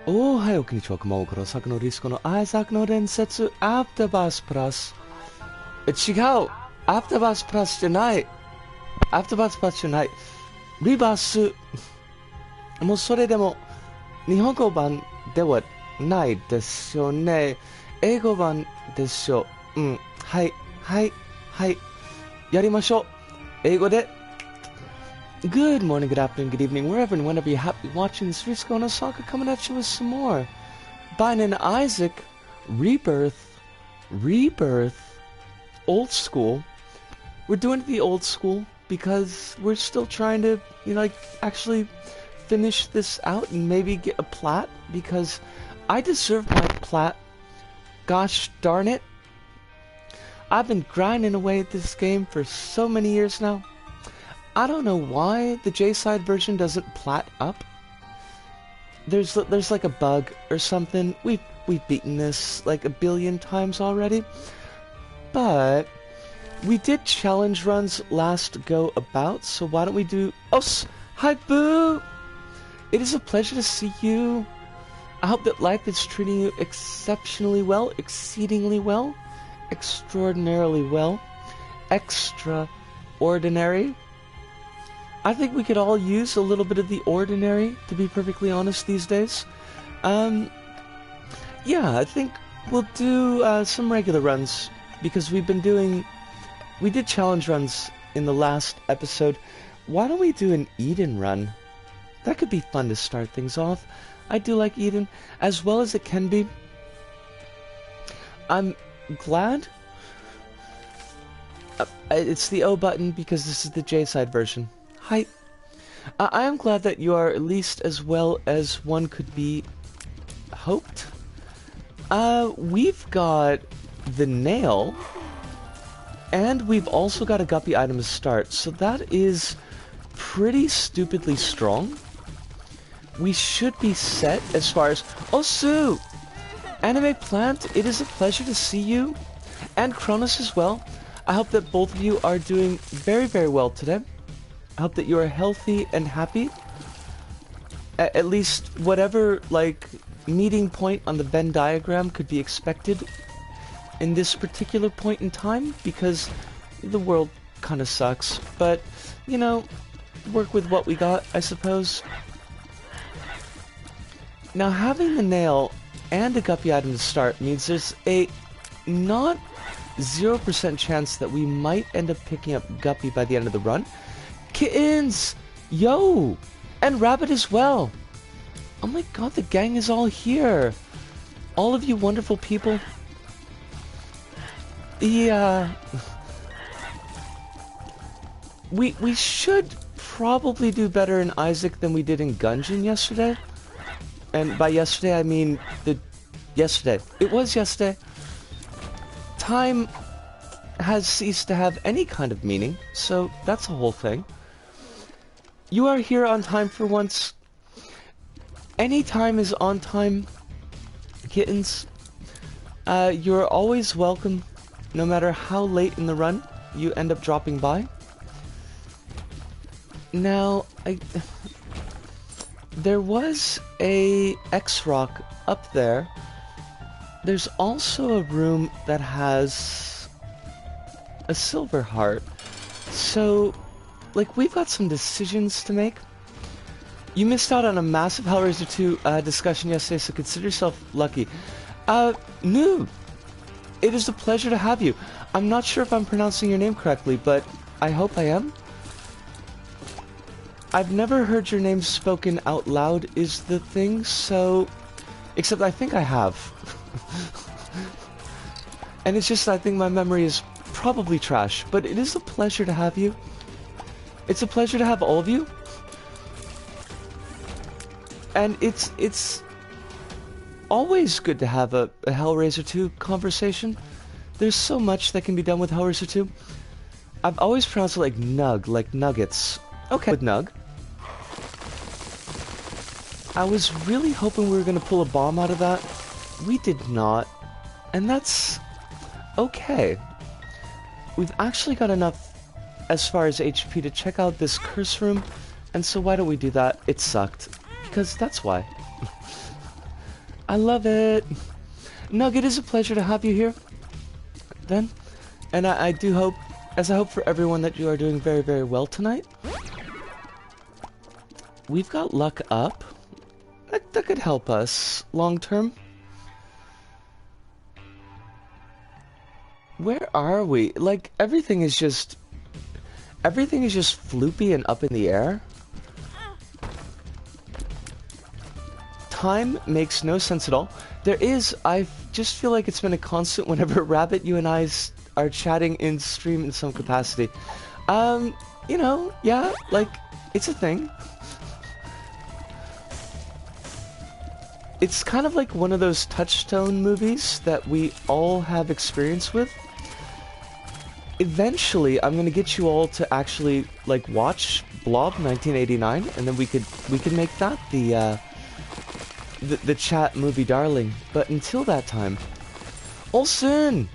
おはよう、こんにちは、こんばんは、この作のリスコのアイザックの伝説、アフターバースプラス。違う、アフターバースプラスじゃない。アフターバースプラスじゃない。リバース。もうそれでも、日本語版ではないですよね。英語版でしょう。はい、はい、はい。やりましょう。英語で。Good morning, good afternoon, good evening, wherever and whenever you happen to be watching this Risco and Osaka coming at you with some more. Biden and Isaac, Rebirth, old school. We're doing it the old school because we're still trying to, actually finish this out and maybe get a plat because I deserve my plat. Gosh darn it. I've been grinding away at this game for so many years now. I don't know why the J-side version doesn't plat up. There's like a bug or something. We've beaten this like a billion times already. But we did challenge runs last go about, so why don't we do... Oh, hi Boo! It is a pleasure to see you. I hope that life is treating you exceptionally well, exceedingly well, extraordinarily well, extraordinary. I think we could all use a little bit of the ordinary, to be perfectly honest, these days. Yeah, I think we'll do some regular runs, because we did challenge runs in the last episode. Why don't we do an Eden run? That could be fun to start things off. I do like Eden, as well as it can be. I'm glad it's the O button, because this is the J-side version. Hi. I am glad that you are at least as well as one could be hoped. We've got the nail, and we've also got a guppy item to start, so that is pretty stupidly strong. We should be set as far as... Oh, Sue! Anime Plant, it is a pleasure to see you, and Cronus as well. I hope that both of you are doing very, very well today. I hope that you are healthy and happy. At least whatever, meeting point on the Venn diagram could be expected in this particular point in time, because the world kind of sucks. But, work with what we got, I suppose. Now, having the nail and a guppy item to start means there's a not 0% chance that we might end up picking up guppy by the end of the run. Kittens! Yo! And Rabbit as well! Oh my god, the gang is all here! All of you wonderful people. Yeah... We should probably do better in Isaac than we did in Gungeon yesterday. And by yesterday, I mean yesterday. It was yesterday. Time has ceased to have any kind of meaning, so that's the whole thing. You are here on time for once. Any time is on time, kittens. You're always welcome, no matter how late in the run you end up dropping by. Now, there was a X-Rock up there. There's also a room that has a silver heart. So, we've got some decisions to make. You missed out on a massive Hellraiser 2 discussion yesterday, so consider yourself lucky. Noob! It is a pleasure to have you. I'm not sure if I'm pronouncing your name correctly, but I hope I am. I've never heard your name spoken out loud is the thing, so... Except I think I have. And it's just I think my memory is probably trash, but it is a pleasure to have you. It's a pleasure to have all of you. And it's always good to have a Hellraiser 2 conversation. There's so much that can be done with Hellraiser 2. I've always pronounced it like Nug, like nuggets. Okay, with Nug. I was really hoping we were going to pull a bomb out of that. We did not. And that's okay. We've actually got enough as far as HP to check out this curse room, and so why don't we do that? It sucked. Because that's why. I love it. Nug, it is a pleasure to have you here. Then, and I do hope, as I hope for everyone, that you are doing very, very well tonight. We've got luck up. That could help us long term. Where are we? Like, everything is just floopy and up in the air. Time makes no sense at all. There is, I just feel like it's been a constant whenever Rabbit, you and I are chatting in stream in some capacity. You know, yeah, like, it's a thing. It's kind of like one of those Touchstone movies that we all have experience with. Eventually, I'm gonna get you all to actually, like, watch Blob 1989, and then we could make that the chat movie darling. But until that time, Olsen,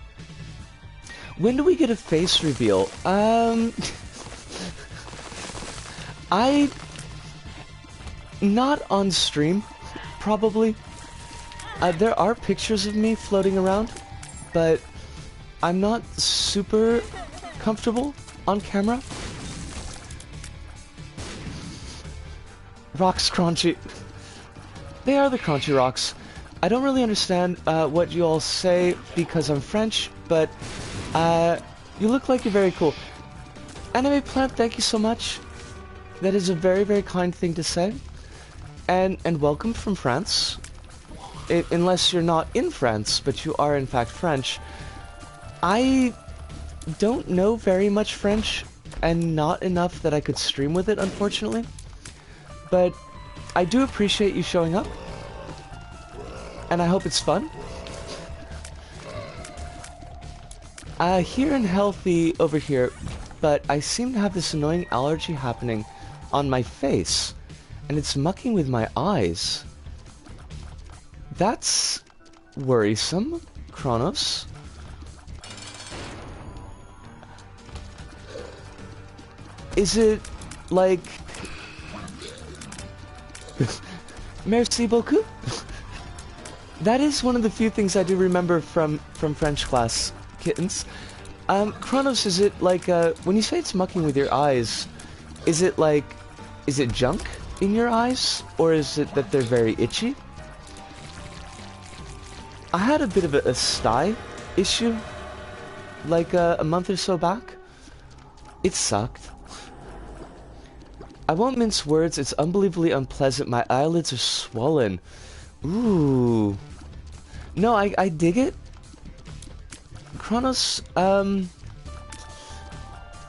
when do we get a face reveal? Not on stream, probably. There are pictures of me floating around, but I'm not super comfortable on camera. Rocks crunchy. They are the crunchy rocks. I don't really understand what you all say because I'm French, but you look like you're very cool. Anime Plant, thank you so much. That is a very, very kind thing to say. And welcome from France. Unless you're not in France, but you are in fact French. I don't know very much French, and not enough that I could stream with it, unfortunately. But I do appreciate you showing up, and I hope it's fun. Here and healthy over here, but I seem to have this annoying allergy happening on my face, and it's mucking with my eyes. That's worrisome, Kronos. Is it like... Merci beaucoup? That is one of the few things I do remember from French class, kittens. Kronos, is it like, when you say it's mucking with your eyes, is it like, is it junk in your eyes? Or is it that they're very itchy? I had a bit of a sty issue, like a month or so back. It sucked. I won't mince words, it's unbelievably unpleasant. My eyelids are swollen. Ooh. No, I dig it. Kronos, I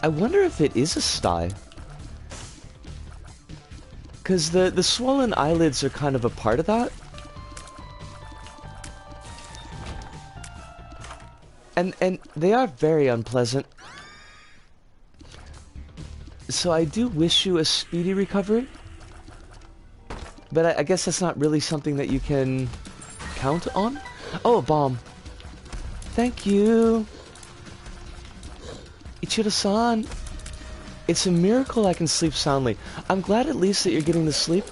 wonder if it is a sty. Because the swollen eyelids are kind of a part of that. And they are very unpleasant. So I do wish you a speedy recovery. But I guess that's not really something that you can count on. Oh, a bomb. Thank you. Ichiro-san. It's a miracle I can sleep soundly. I'm glad at least that you're getting the sleep.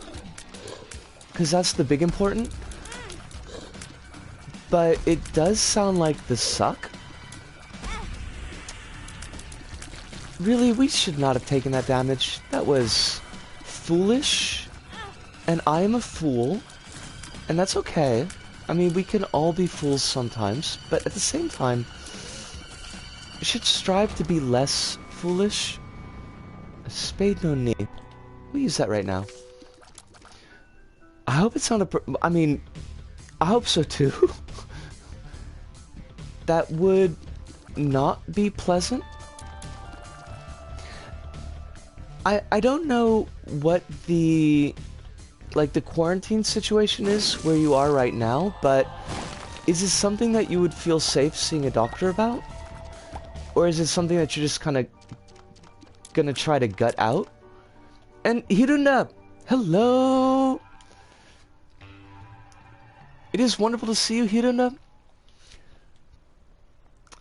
Because that's the big important. But it does sound like the suck. Really, we should not have taken that damage. That was foolish. And I am a fool. And that's okay. I mean, we can all be fools sometimes. But at the same time, we should strive to be less foolish. A spade no knee. We'll use that right now. I hope it's not a... I mean, I hope so too. That would not be pleasant. I don't know what the quarantine situation is where you are right now, but is this something that you would feel safe seeing a doctor about? Or is it something that you're just kind of gonna try to gut out? And Hirunda, hello! It is wonderful to see you, Hirunda.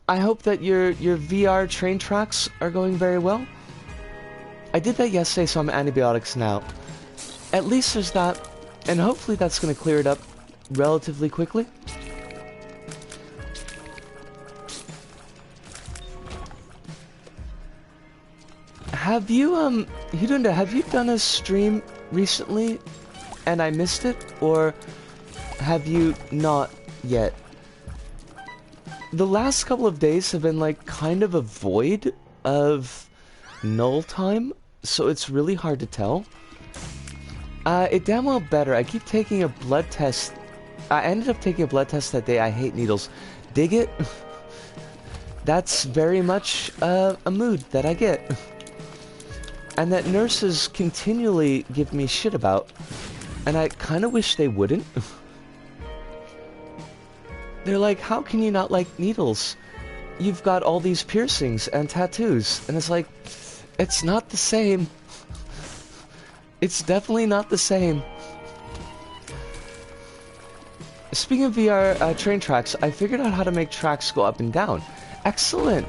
I hope that your VR train tracks are going very well. I did that yesterday, so I'm antibiotics now. At least there's that, and hopefully that's going to clear it up. relatively quickly. Have you, Hirunda, have you done a stream recently and I missed it? Or have you not yet? The last couple of days have been like kind of a void of null time, so it's really hard to tell. It damn well better. I keep taking a blood test. I ended up taking a blood test that day. I hate needles. Dig it? That's very much a mood that I get. And that nurses continually give me shit about. And I kind of wish they wouldn't. They're like, how can you not like needles? You've got all these piercings and tattoos. And it's like, it's not the same. It's definitely not the same. Speaking of VR train tracks, I figured out how to make tracks go up and down. Excellent.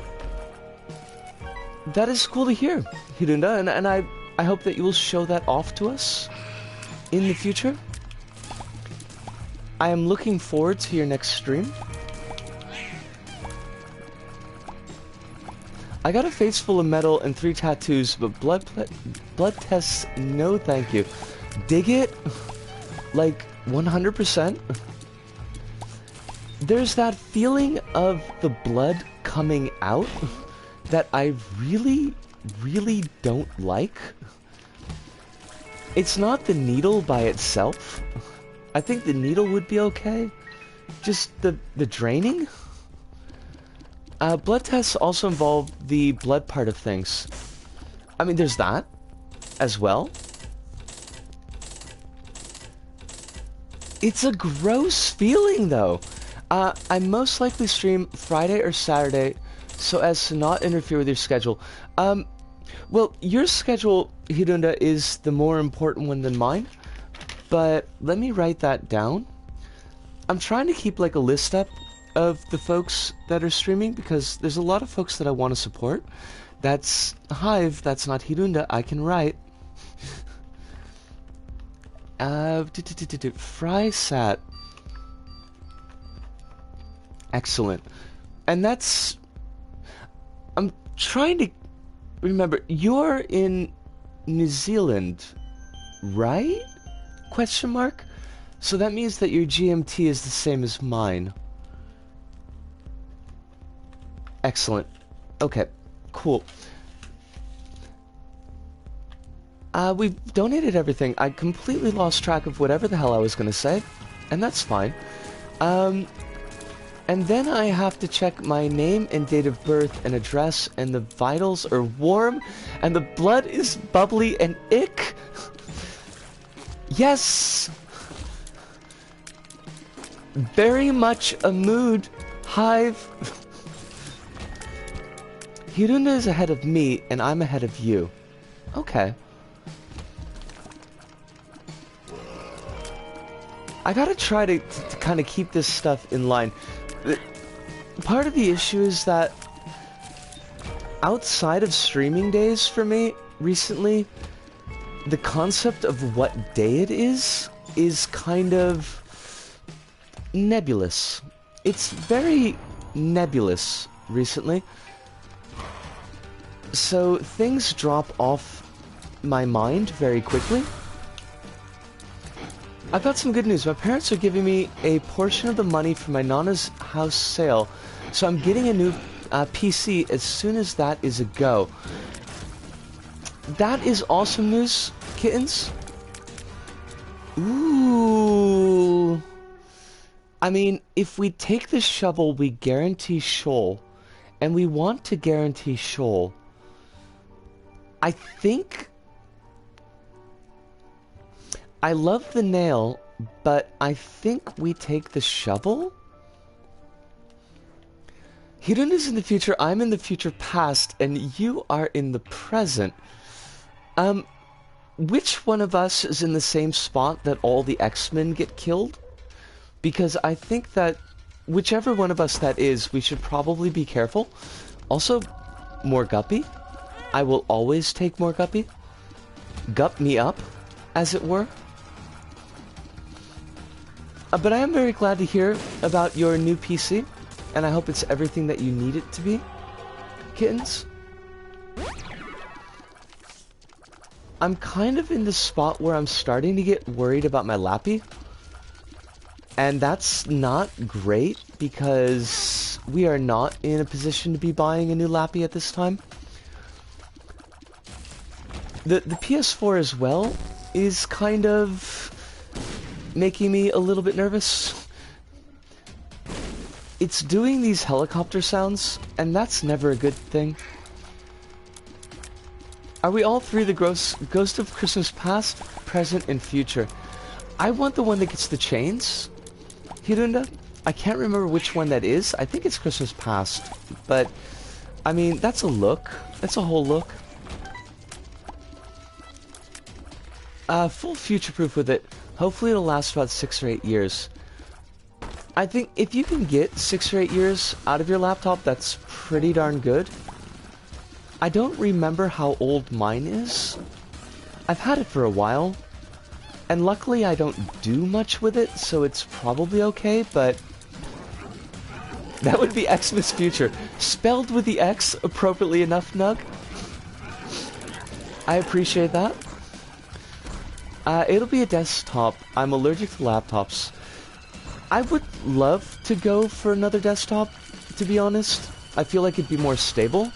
That is cool to hear, Hirunda, and I hope that you will show that off to us in the future. I am looking forward to your next stream. I got a face full of metal and 3 tattoos, but blood tests, no thank you. Dig it? Like, 100%? There's that feeling of the blood coming out that I really, really don't like. It's not the needle by itself. I think the needle would be okay. Just the draining? Blood tests also involve the blood part of things. I mean, there's that as well. It's a gross feeling, though. I most likely stream Friday or Saturday so as to not interfere with your schedule. Well, your schedule, Hirunda, is the more important one than mine. But let me write that down. I'm trying to keep like a list up of the folks that are streaming because there's a lot of folks that I want to support. That's Hive, that's not Hirunda, I can write. Frysat. Excellent. And that's... I'm trying to remember, you're in New Zealand, right? Question mark? So that means that your GMT is the same as mine. Excellent. Okay, cool. We've donated everything. I completely lost track of whatever the hell I was gonna say, and that's fine. And then I have to check my name and date of birth and address, and the vitals are warm, and the blood is bubbly and ick. Yes! Very much a mood, Hive. Hirunda is ahead of me, and I'm ahead of you. Okay. I gotta try to kind of keep this stuff in line. Part of the issue is that outside of streaming days for me recently, the concept of what day it is kind of nebulous. It's very nebulous recently. So things drop off my mind very quickly. I've got some good news. My parents are giving me a portion of the money for my Nana's house sale, so I'm getting a new PC as soon as that is a go. That is awesome news, kittens. Ooh. I mean, if we take the shovel, we guarantee Shoal, and we want to guarantee Shoal. I think... I love the nail, but I think we take the shovel? Hirunda's in the future, I'm in the future past, and you are in the present. Which one of us is in the same spot that all the X-Men get killed? Because I think that whichever one of us that is, we should probably be careful. Also, more guppy. I will always take more guppy. Gup me up, as it were. But I am very glad to hear about your new PC, and I hope it's everything that you need it to be, kittens. I'm kind of in the spot where I'm starting to get worried about my lappy. And that's not great, because we are not in a position to be buying a new lappy at this time. The PS4 as well is kind of making me a little bit nervous. It's doing these helicopter sounds, and that's never a good thing. Are we all three the Ghost of Christmas Past, Present, and Future? I want the one that gets the chains, Hirunda. I can't remember which one that is. I think it's Christmas Past, but I mean, that's a look. That's a whole look. Full future-proof with it. Hopefully it'll last about 6 or 8 years. I think if you can get 6 or 8 years out of your laptop, that's pretty darn good. I don't remember how old mine is. I've had it for a while, and luckily I don't do much with it, so it's probably okay, but that would be Xmas Future. Spelled with the X appropriately enough, Nug. I appreciate that. It'll be a desktop. I'm allergic to laptops. I would love to go for another desktop, to be honest. I feel like it'd be more stable,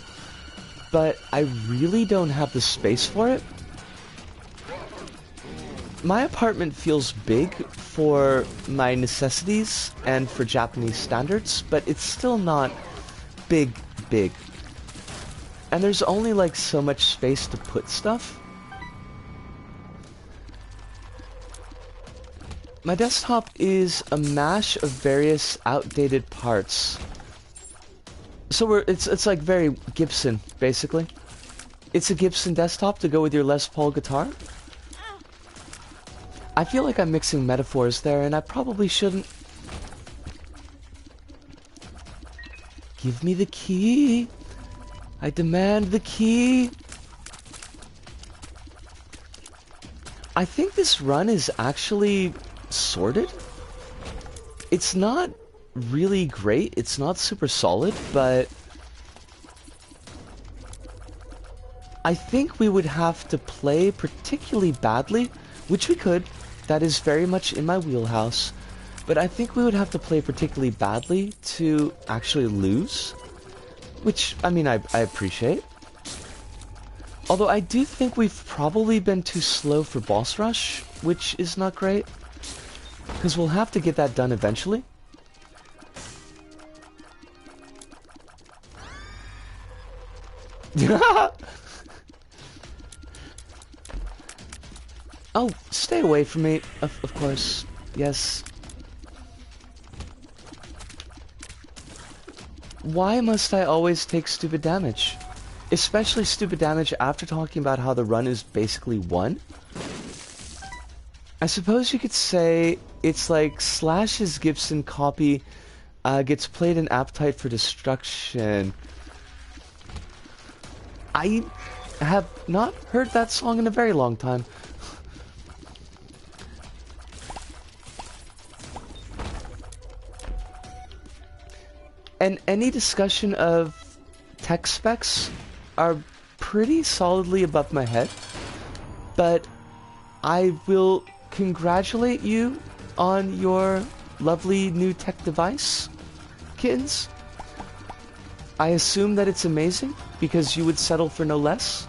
but I really don't have the space for it. My apartment feels big for my necessities and for Japanese standards, but it's still not big. And there's only like so much space to put stuff. My desktop is a mash of various outdated parts. So it's like very Gibson, basically. It's a Gibson desktop to go with your Les Paul guitar. I feel like I'm mixing metaphors there, and I probably shouldn't. Give me the key. I demand the key. I think this run is actually sorted. It's not really great. It's not super solid, but I think we would have to play particularly badly, which we could. That is very much in my wheelhouse. But I think we would have to play particularly badly to actually lose. Which, I mean, I appreciate. Although I do think we've probably been too slow for boss rush, which is not great. Because we'll have to get that done eventually. Oh, stay away from me, of course. Yes. Why must I always take stupid damage? Especially stupid damage after talking about how the run is basically won? I suppose you could say it's like Slash's Gibson copy gets played in Appetite for Destruction. I have not heard that song in a very long time. And any discussion of tech specs are pretty solidly above my head. But I will congratulate you on your lovely new tech device, kittens. I assume that it's amazing, because you would settle for no less.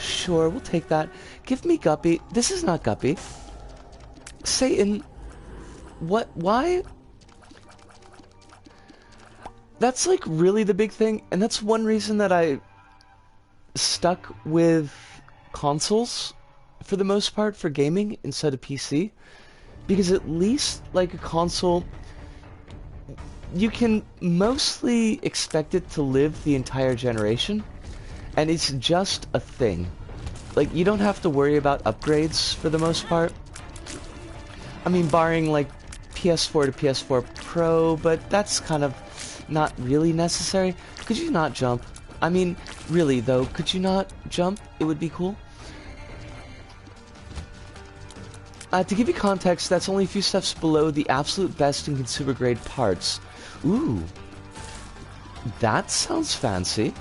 Sure, we'll take that. Give me Guppy. This is not Guppy. Satan. What? Why? That's like really the big thing, and that's one reason that I stuck with consoles for the most part for gaming instead of PC. Because at least, like a console, you can mostly expect it to live the entire generation, and it's just a thing. Like, you don't have to worry about upgrades for the most part. I mean, barring like PS4 to PS4 Pro, but that's kind of not really necessary. Could you not jump? I mean, really though, could you not jump? It would be cool. To give you context, that's only a few steps below the absolute best in consumer grade parts. Ooh. That sounds fancy.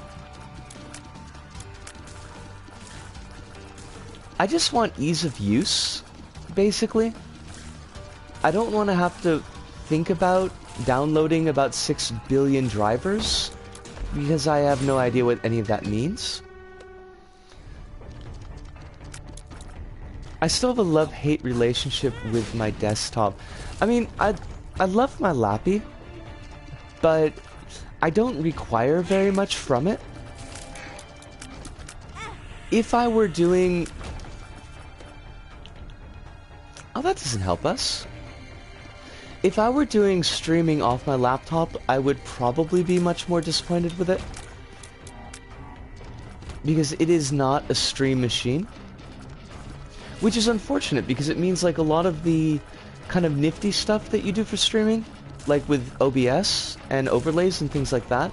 I just want ease of use, basically. I don't want to have to think about downloading about 6 billion drivers, because I have no idea what any of that means. I still have a love-hate relationship with my desktop. I mean, I love my lappy, but I don't require very much from it. If I were doing... Oh, that doesn't help us. If I were doing streaming off my laptop, I would probably be much more disappointed with it. Because it is not a stream machine. Which is unfortunate, because it means like a lot of the kind of nifty stuff that you do for streaming, like with OBS and overlays and things like that,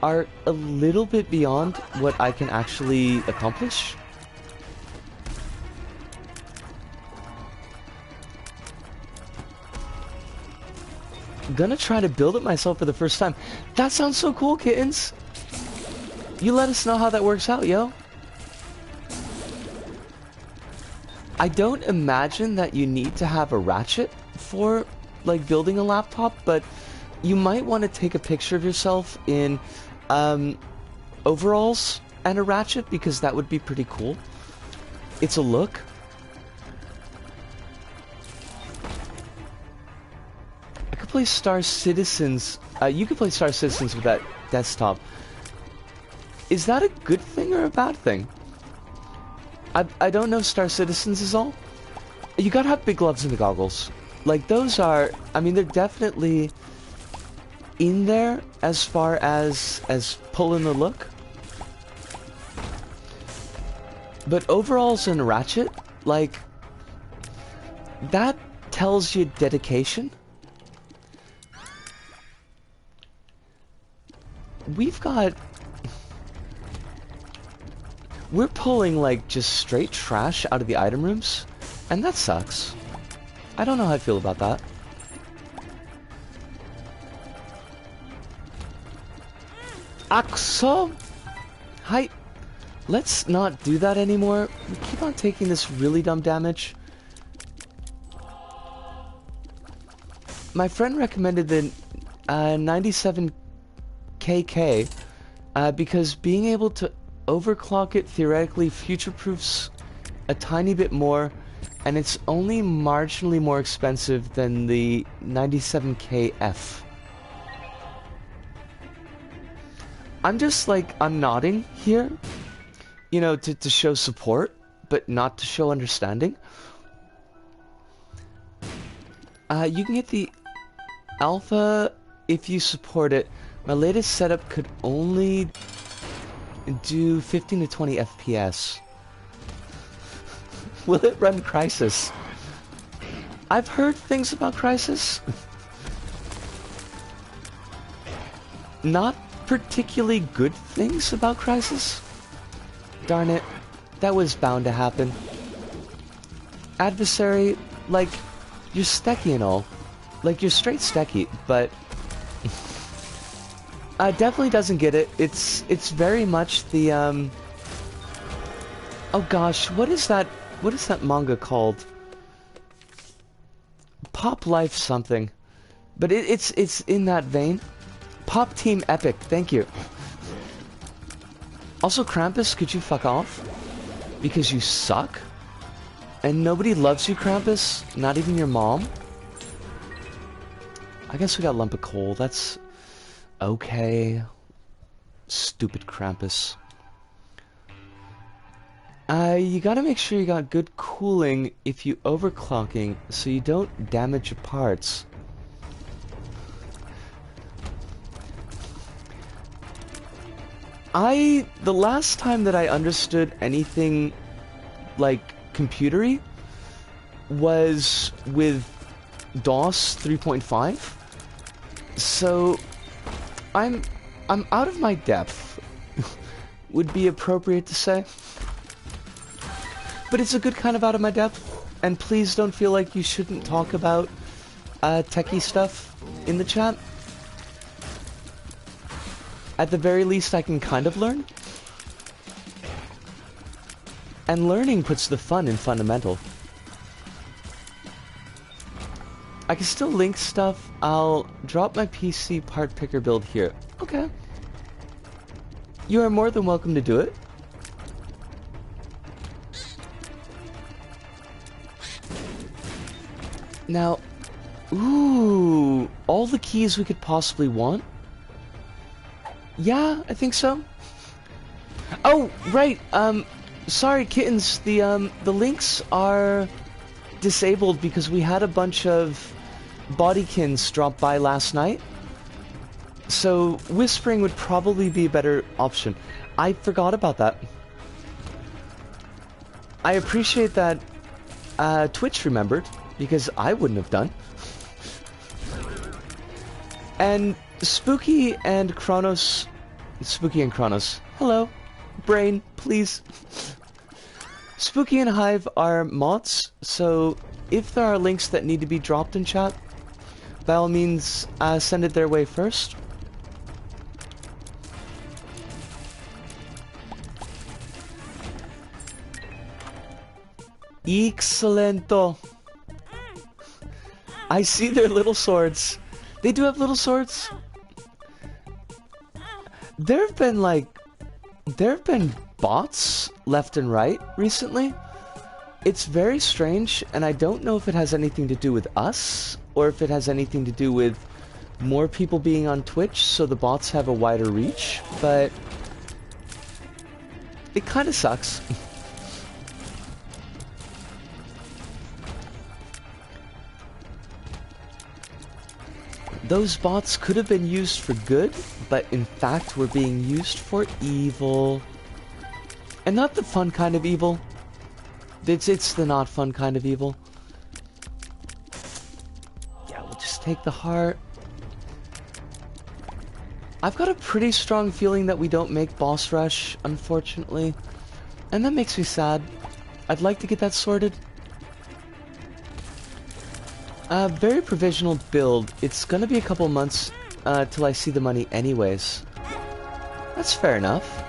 are a little bit beyond what I can actually accomplish. Gonna try to build it myself for the first time. That sounds so cool, kittens! You let us know how that works out, yo. I don't imagine that you need to have a ratchet for, like, building a laptop, but you might want to take a picture of yourself in overalls and a ratchet, because that would be pretty cool. It's a look. I could play Star Citizens. You could play Star Citizens with that desktop. Is that a good thing or a bad thing? I don't know Star Citizens is all. You gotta have big gloves and the goggles. Like, those are... I mean, they're definitely in there as far as pulling the look. But overalls and ratchet, like... that tells you dedication. We've got... We're pulling, like, just straight trash out of the item rooms, and that sucks. I don't know how I feel about that. Axo! Hi. Let's not do that anymore. We keep on taking this really dumb damage. My friend recommended the 97KK because being able to overclock it theoretically future-proofs a tiny bit more, and it's only marginally more expensive than the 97KF. I'm just like, I'm nodding here, you know, to show support, but not to show understanding. You can get the alpha if you support it. My latest setup could only do 15 to 20 FPS. Will it run Crysis? I've heard things about Crysis. Not particularly good things about Crysis. Darn it. That was bound to happen. Adversary, like, you're stecky and all. Like, you're straight stecky, but... definitely doesn't get it. It's very much the, oh gosh, what is that manga called? Pop Life something. But it's in that vein. Pop Team Epic, thank you. Also, Krampus, could you fuck off? Because you suck? And nobody loves you, Krampus? Not even your mom? I guess we got lump of coal, that's... okay. Stupid Krampus. You gotta make sure you got good cooling if you overclocking, so you don't damage your parts. The last time that I understood anything like computery was with DOS 3.5. So I'm out of my depth, would be appropriate to say. But it's a good kind of out of my depth, And please don't feel like you shouldn't talk about techie stuff in the chat. At the very least, I can kind of learn. And learning puts the fun in fundamental. I can still link stuff. I'll drop my PC part picker build here. Okay. You are more than welcome to do it. Now, ooh, all the keys we could possibly want. Yeah, I think so. Oh, right. Sorry, kittens. The links are disabled because we had a bunch of bodykins drop by last night. So whispering would probably be a better option. I forgot about that. I appreciate that Twitch remembered, because I wouldn't have done. And Spooky and Kronos, hello, brain, please. Spooky and Hive are mods, so if there are links that need to be dropped in chat, by all means, send it their way first. Excellento. I see their little swords. They do have little swords. There have been bots left and right recently. It's very strange, and I don't know if it has anything to do with us, or if it has anything to do with more people being on Twitch, so the bots have a wider reach, but it kind of sucks. Those bots could have been used for good, but in fact were being used for evil. And not the fun kind of evil. It's the not fun kind of evil. Yeah, we'll just take the heart. I've got a pretty strong feeling that we don't make boss rush, unfortunately. And that makes me sad. I'd like to get that sorted. Very provisional build. It's gonna be a couple months till I see the money anyways. That's fair enough.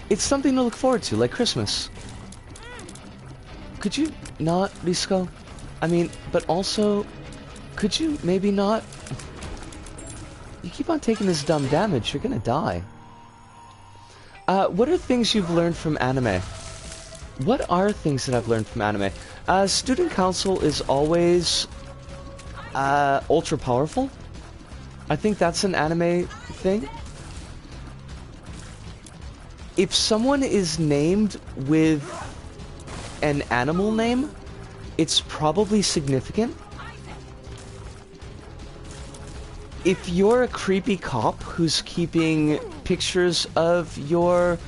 It's something to look forward to, like Christmas. Could you not, Risco? I mean, but also, could you maybe not? You keep on taking this dumb damage, you're gonna die. What are things you've learned from anime? What are things that I've learned from anime? Student council is always ultra powerful. I think that's an anime thing. If someone is named with an animal name, it's probably significant. If you're a creepy cop who's keeping pictures of your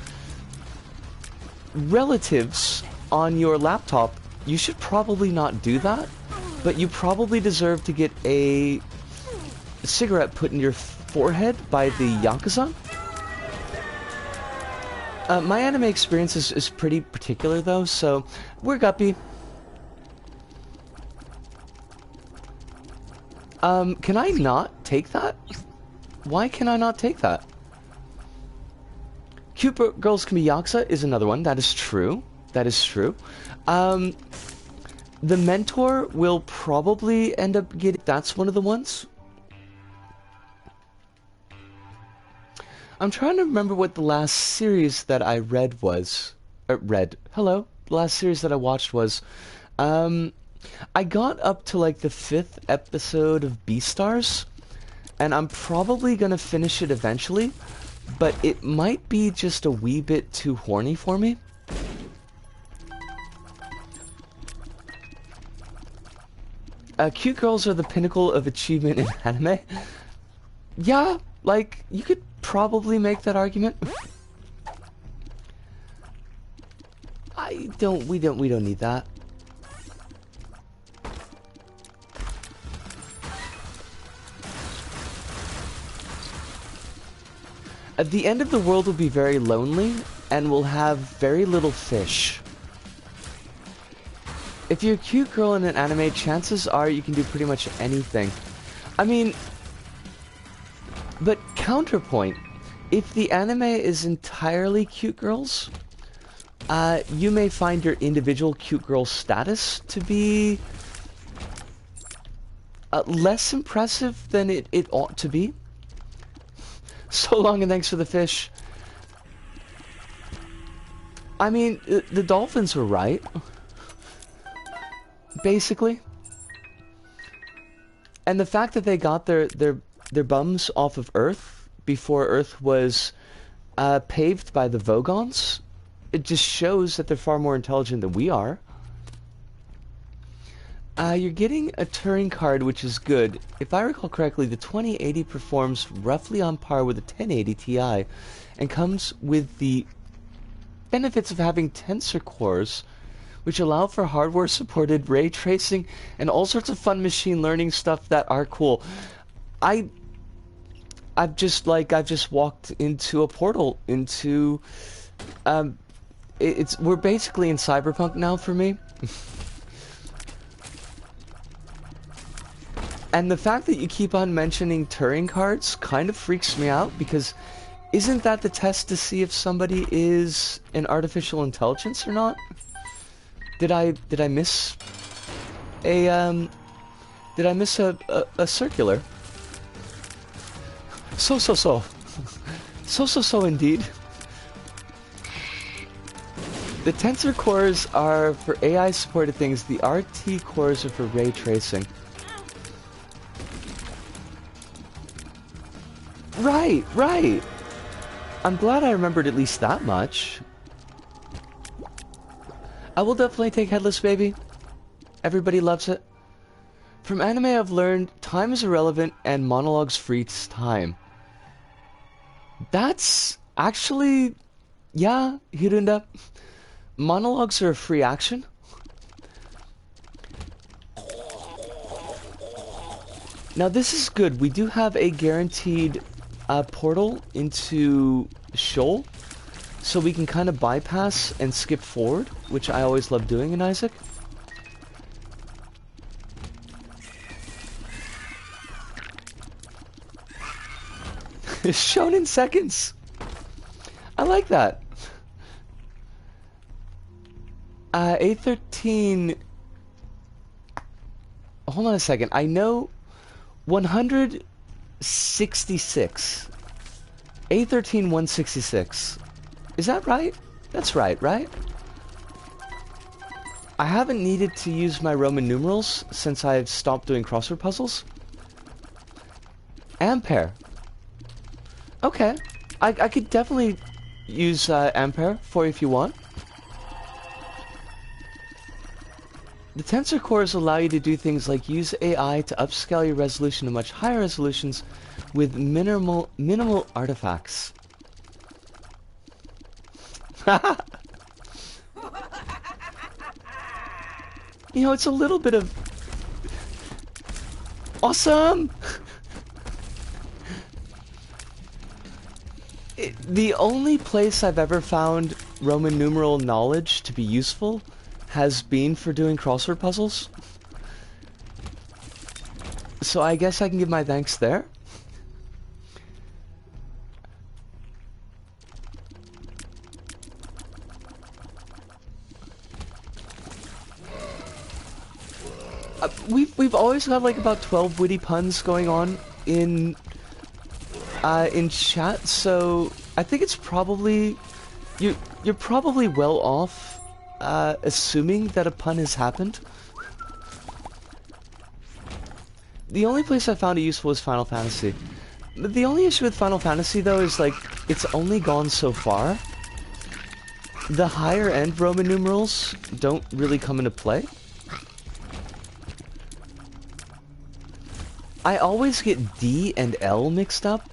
relatives on your laptop, you should probably not do that, but you probably deserve to get a cigarette put in your forehead by the Yakuza. My anime experience is pretty particular though, so we're guppy. Can I not take that? Why can I not take that? Cute girls can be Yakuza is another one. That is true. That is true. The mentor will probably end up getting... That's one of the ones. I'm trying to remember what the last series that I read was. Hello. The last series that I watched was... I got up to like the 5th episode of Beastars, and I'm probably gonna finish it eventually, but it might be just a wee bit too horny for me. Cute girls are the pinnacle of achievement in anime. Yeah, like, you could probably make that argument. We don't need that. At the end of the world will be very lonely, and will have very little fish. If you're a cute girl in an anime, chances are you can do pretty much anything. I mean, but counterpoint, if the anime is entirely cute girls, you may find your individual cute girl status to be less impressive than it ought to be. So long and thanks for the fish. I mean, the dolphins were right. Basically. And the fact that they got their bums off of Earth before Earth was paved by the Vogons, it just shows that they're far more intelligent than we are. You're getting a Turing card, which is good. If I recall correctly, the 2080 performs roughly on par with the 1080 Ti, and comes with the benefits of having tensor cores, which allow for hardware-supported ray tracing and all sorts of fun machine learning stuff that are cool. I've just walked into a portal into we're basically in cyberpunk now for me. And the fact that you keep on mentioning Turing cards kind of freaks me out, because isn't that the test to see if somebody is an artificial intelligence or not? Did I miss a circular? So indeed. The tensor cores are for AI supported things, the RT cores are for ray tracing. Right. I'm glad I remembered at least that much. I will definitely take Headless Baby. Everybody loves it. From anime I've learned time is irrelevant and monologues frees time. That's actually, yeah, Hirunda. Monologues are a free action. Now this is good. We do have a guaranteed portal into Shoal, so we can kind of bypass and skip forward, which I always love doing in Isaac. Shown in seconds. I like that. A13. Hold on a second. I know 166. A13 166. Is that right? That's right, right? I haven't needed to use my Roman numerals since I've stopped doing crossword puzzles. Ampere. Okay. I could definitely use Ampere for you if you want. The tensor cores allow you to do things like use AI to upscale your resolution to much higher resolutions with minimal artifacts. You know, it's a little bit of awesome. The only place I've ever found Roman numeral knowledge to be useful has been for doing crossword puzzles. So I guess I can give my thanks there. We've always got like about 12 witty puns going on in chat, so I think it's probably you're probably well off assuming that a pun has happened. The only place I found it useful was Final Fantasy. The only issue with Final Fantasy though is like it's only gone so far. The higher end Roman numerals don't really come into play. I always get D and L mixed up,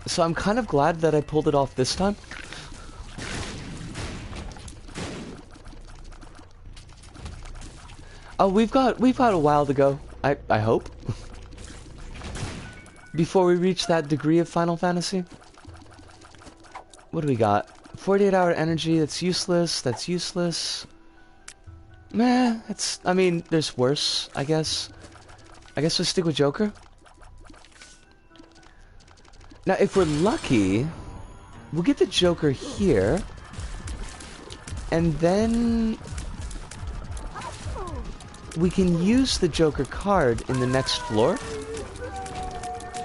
so I'm kind of glad that I pulled it off this time. Oh, we've got a while to go. I hope. before we reach that degree of Final Fantasy. What do we got? 48-hour energy, that's useless, that's useless. Meh, it's, I mean, there's worse, I guess. I guess we'll stick with Joker. Now, if we're lucky, we'll get the Joker here. And then we can use the Joker card in the next floor.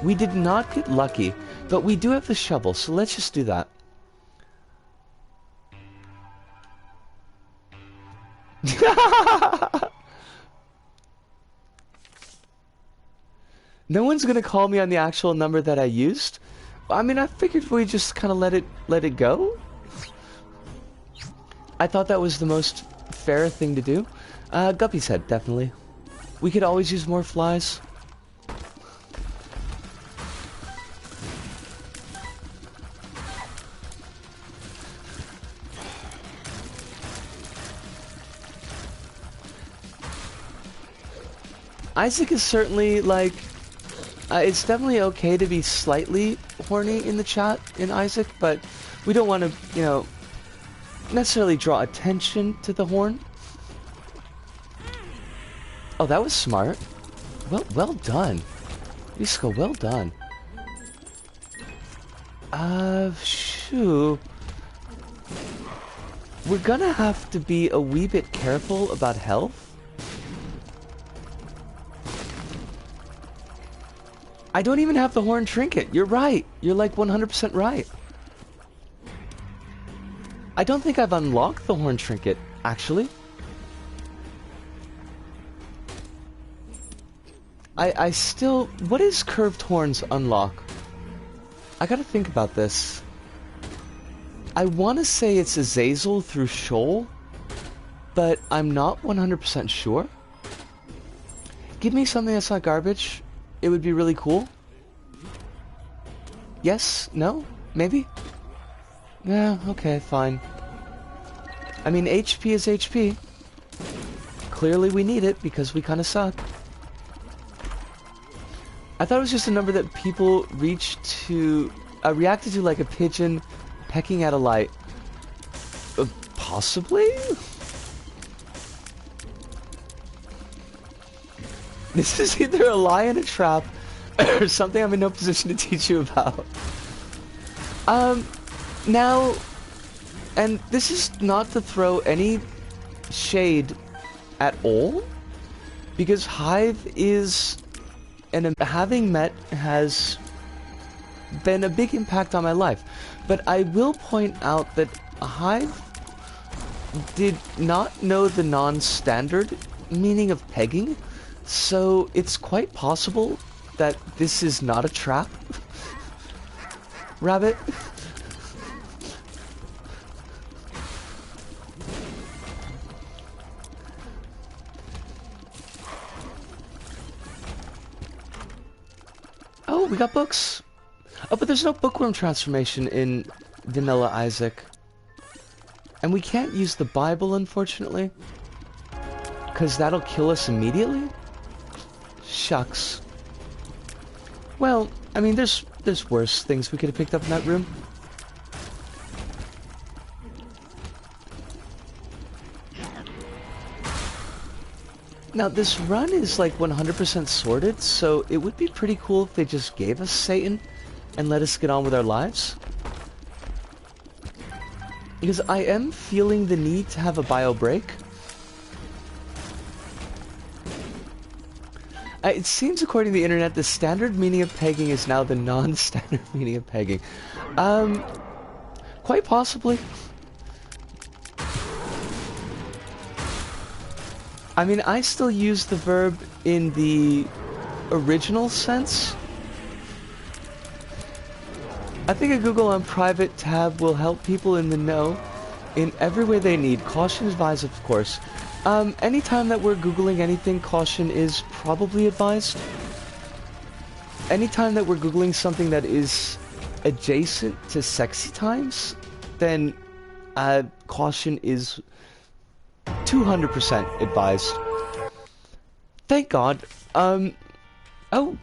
We did not get lucky, but we do have the shovel, so let's just do that. No one's gonna call me on the actual number that I used. I mean, I figured we just kind of let it go. I thought that was the most fair thing to do. Guppy's head, definitely. We could always use more flies. Isaac is certainly, like, it's definitely okay to be slightly horny in the chat in Isaac, but we don't want to, you know, necessarily draw attention to the horn. Oh, that was smart. Well done. Isco, well done. Shoo. We're gonna have to be a wee bit careful about health. I don't even have the horn trinket. You're right. You're like 100% right. I don't think I've unlocked the horn trinket, actually. I still... What is curved horns unlock? I gotta think about this. I want to say it's Azazel through Shoal, but I'm not 100% sure. Give me something that's not garbage. It would be really cool. Yes? No? Maybe? Yeah, okay, fine. I mean, HP is HP. Clearly we need it because we kind of suck. I thought it was just a number that people reacted to like a pigeon pecking at a light. Possibly? This is either a lie and a trap, or something I'm in no position to teach you about. Now, and this is not to throw any shade at all, because Hive is, and having met has been a big impact on my life. But I will point out that Hive did not know the non-standard meaning of pegging. So, it's quite possible that this is not a trap. Rabbit. Oh, we got books. Oh, but there's no bookworm transformation in Vanilla Isaac. And we can't use the Bible, unfortunately. Because that'll kill us immediately? Shucks. Well, I mean, there's worse things we could have picked up in that room. Now, this run is like 100% sorted, so it would be pretty cool if they just gave us Satan and let us get on with our lives. Because I am feeling the need to have a bio break. It seems, according to the internet, the standard meaning of pegging is now the non-standard meaning of pegging. Quite possibly. I mean, I still use the verb in the original sense. I think a Google on private tab will help people in the know in every way they need. Caution advised, of course. Anytime that we're Googling anything, caution is probably advised. Anytime that we're Googling something that is adjacent to sexy times, then caution is 200% advised. Thank God. Oh,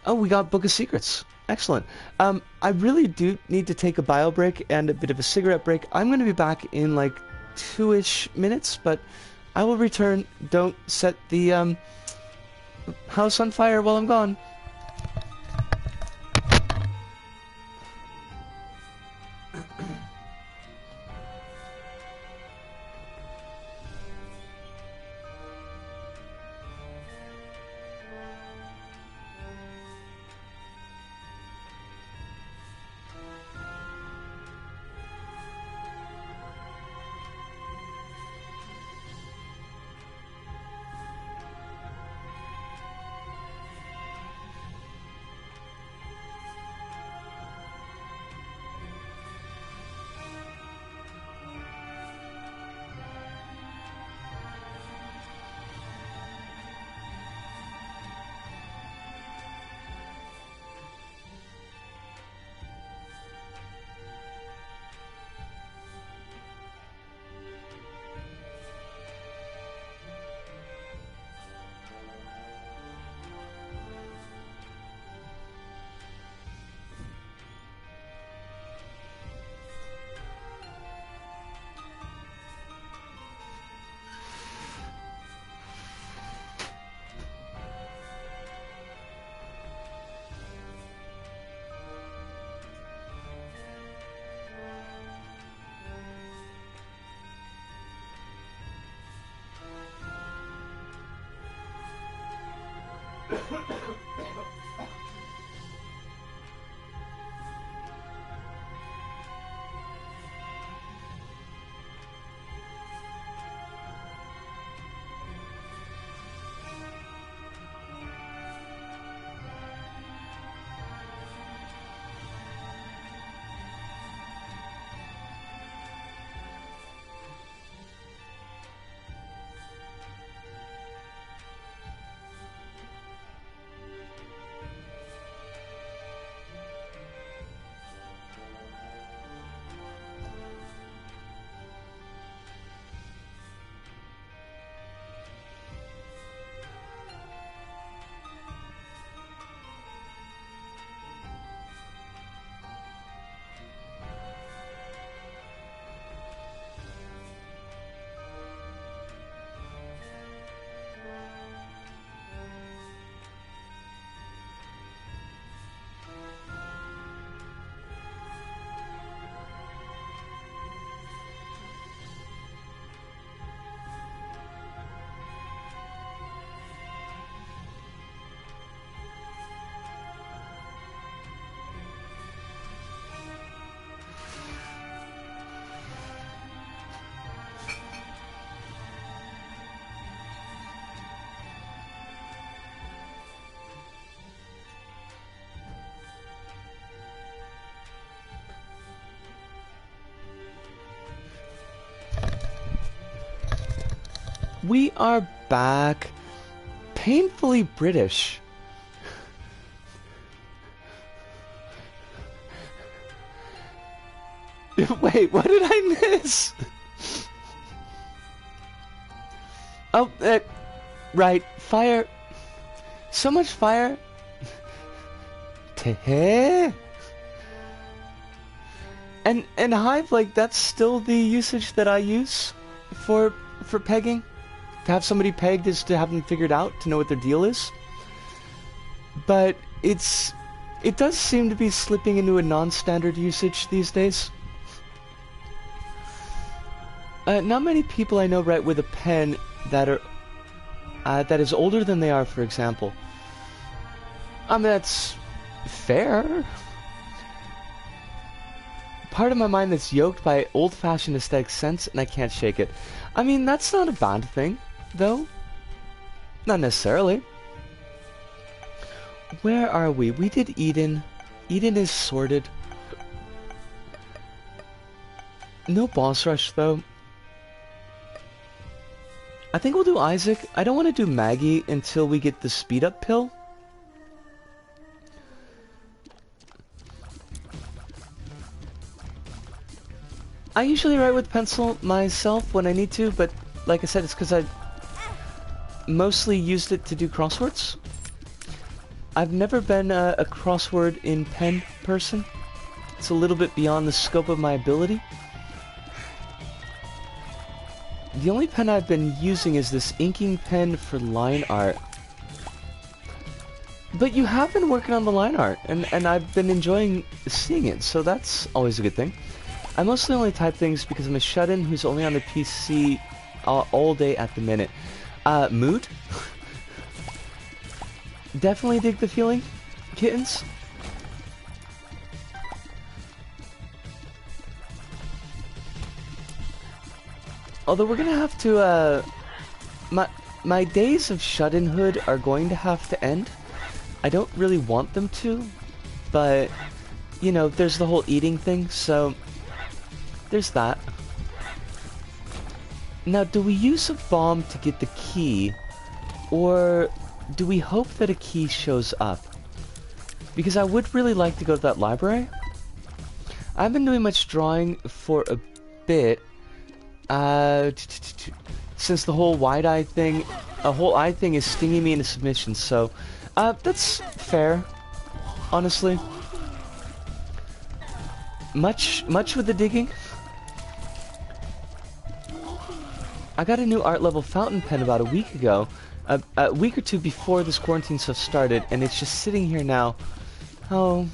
Oh, we got Book of Secrets. Excellent. I really do need to take a bio break and a bit of a cigarette break. I'm going to be back in like 2-ish minutes, but I will return. Don't set the house on fire while I'm gone. We are back. Painfully British. Wait, what did I miss? Oh, right. Fire. So much fire. And Hive, like, that's still the usage that I use for pegging. To have somebody pegged is to have them figured out, to know what their deal is. But it does seem to be slipping into a non-standard usage these days. Not many people I know write with a pen that is older than they are, for example. I mean, that's fair. Part of my mind that's yoked by old-fashioned aesthetic sense, and I can't shake it. I mean, that's not a bad thing, though. Not necessarily. Where are we? We did Eden. Eden is sorted. No boss rush, though. I think we'll do Isaac. I don't want to do Maggie until we get the speed-up pill. I usually write with pencil myself when I need to, but like I said, it's because I mostly used it to do crosswords. I've never been a crossword in pen person. It's a little bit beyond the scope of my ability. The only pen I've been using is this inking pen for line art. But you have been working on the line art, and I've been enjoying seeing it, so that's always a good thing. I mostly only type things because I'm a shut-in who's only on the PC all day at the minute. Mood? Definitely dig the feeling, kittens. Although we're gonna have to, my days of shut-in-hood are going to have to end. I don't really want them to, but, you know, there's the whole eating thing, so there's that. Now, do we use a bomb to get the key, or do we hope that a key shows up? Because I would really like to go to that library. I haven't been doing much drawing for a bit, since the whole wide-eye thing, is stinging me into submission, so, that's fair, honestly. Much with the digging. I got a new art level fountain pen about a week ago, a week or two before this quarantine stuff started, and it's just sitting here now. Oh,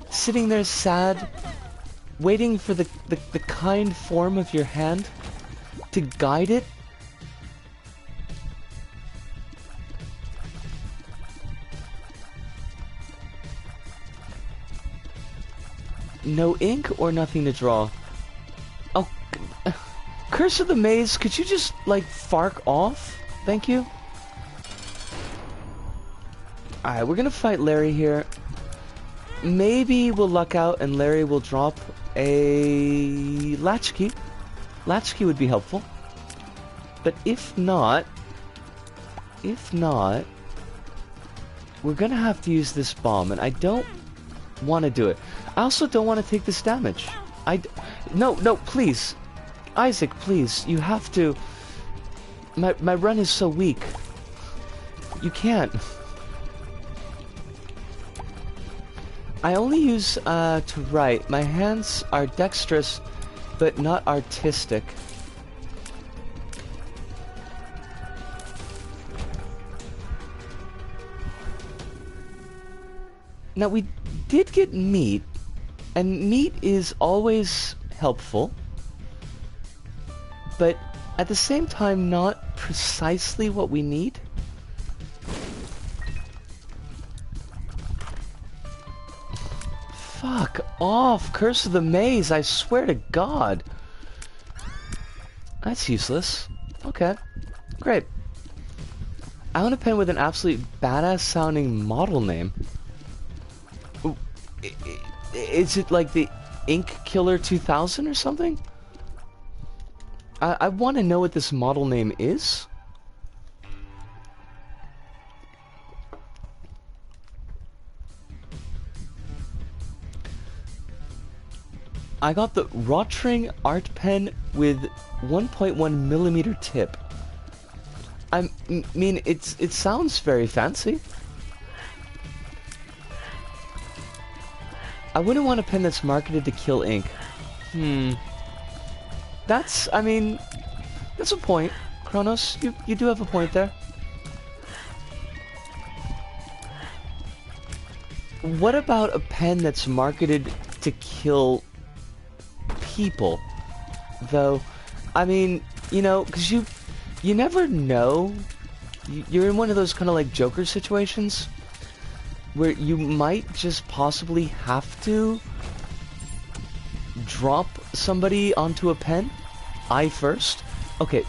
sitting there sad, waiting for the kind form of your hand to guide it. No ink or nothing to draw. Oh, Curse of the Maze, could you just, like, fark off? Thank you. Alright, we're gonna fight Larry here. Maybe we'll luck out and Larry will drop a latchkey. Latchkey would be helpful. But if not, we're gonna have to use this bomb, and I don't want to do it. I also don't want to take this damage. No, please. Isaac, please. You have to. My run is so weak. You can't. I only use to write. My hands are dexterous, but not artistic. Now, we did get meat, and meat is always helpful, but at the same time not precisely what we need. Fuck off, Curse of the Maze, I swear to God. That's useless. Okay, great. I want a pen with an absolute badass sounding model name. Is it like the Ink Killer 2000 or something? I want to know what this model name is. I got the Rotring art pen with 1.1 millimeter tip. I mean, it sounds very fancy. I wouldn't want a pen that's marketed to kill ink. That's, I mean, that's a point. Kronos, you do have a point there. What about a pen that's marketed to kill people? Though, I mean, you know, because you never know. You're in one of those kind of like Joker situations where you might just possibly have to drop somebody onto a pen. I first. Okay,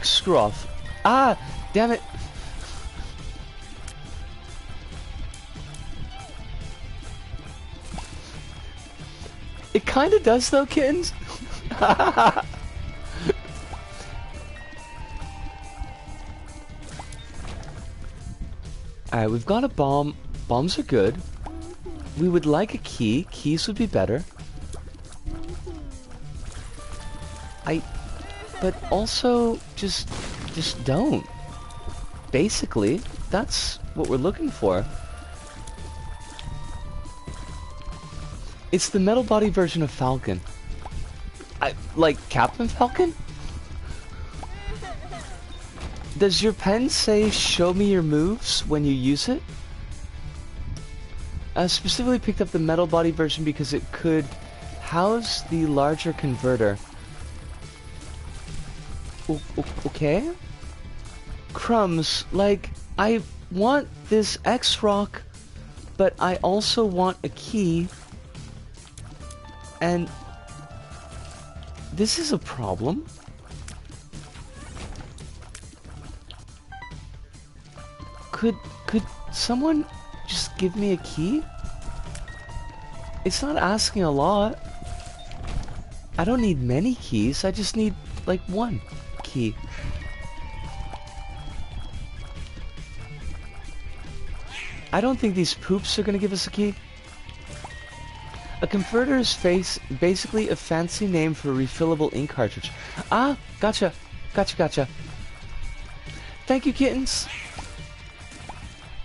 screw off. Ah, damn it. It kind of does though, kittens. Alright, we've got a bomb. Bombs are good. We would like a key. Keys would be better. But also, just don't. Basically, that's what we're looking for. It's the metal body version of Falcon. Like Captain Falcon? Does your pen say show me your moves when you use it? I specifically picked up the metal body version because it could house the larger converter. Okay? Crumbs, like, I want this X-Rock, but I also want a key, and this is a problem. Could someone just give me a key? It's not asking a lot. I don't need many keys, I just need, like, one key. I don't think these poops are gonna give us a key. A converter is basically a fancy name for a refillable ink cartridge. Ah, gotcha. Gotcha. Thank you, kittens.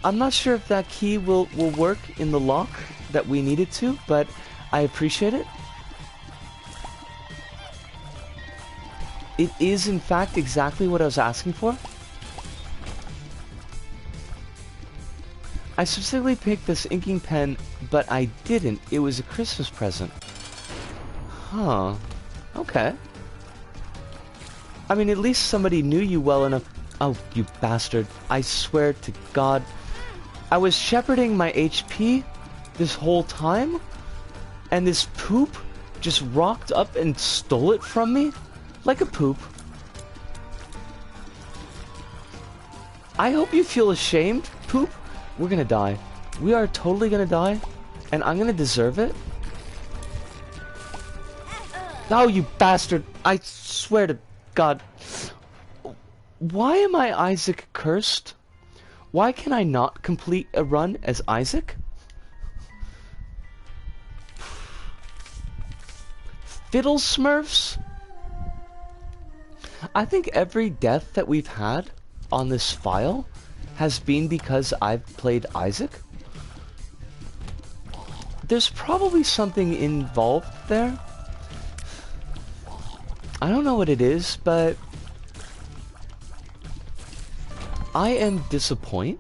I'm not sure if that key will work in the lock that we need it to, but I appreciate it. It is, in fact, exactly what I was asking for. I specifically picked this inking pen, but I didn't. It was a Christmas present. Huh. Okay. I mean, at least somebody knew you well enough. Oh, you bastard. I swear to God. I was shepherding my HP this whole time, and this poop just rocked up and stole it from me? Like a poop. I hope you feel ashamed, poop. We're gonna die. We are totally gonna die, and I'm gonna deserve it. Oh, you bastard. I swear to God. Why am I Isaac cursed? Why can I not complete a run as Isaac? Fiddle Smurfs? I think every death that we've had on this file has been because I've played Isaac. There's probably something involved there. I don't know what it is, but I am disappointed.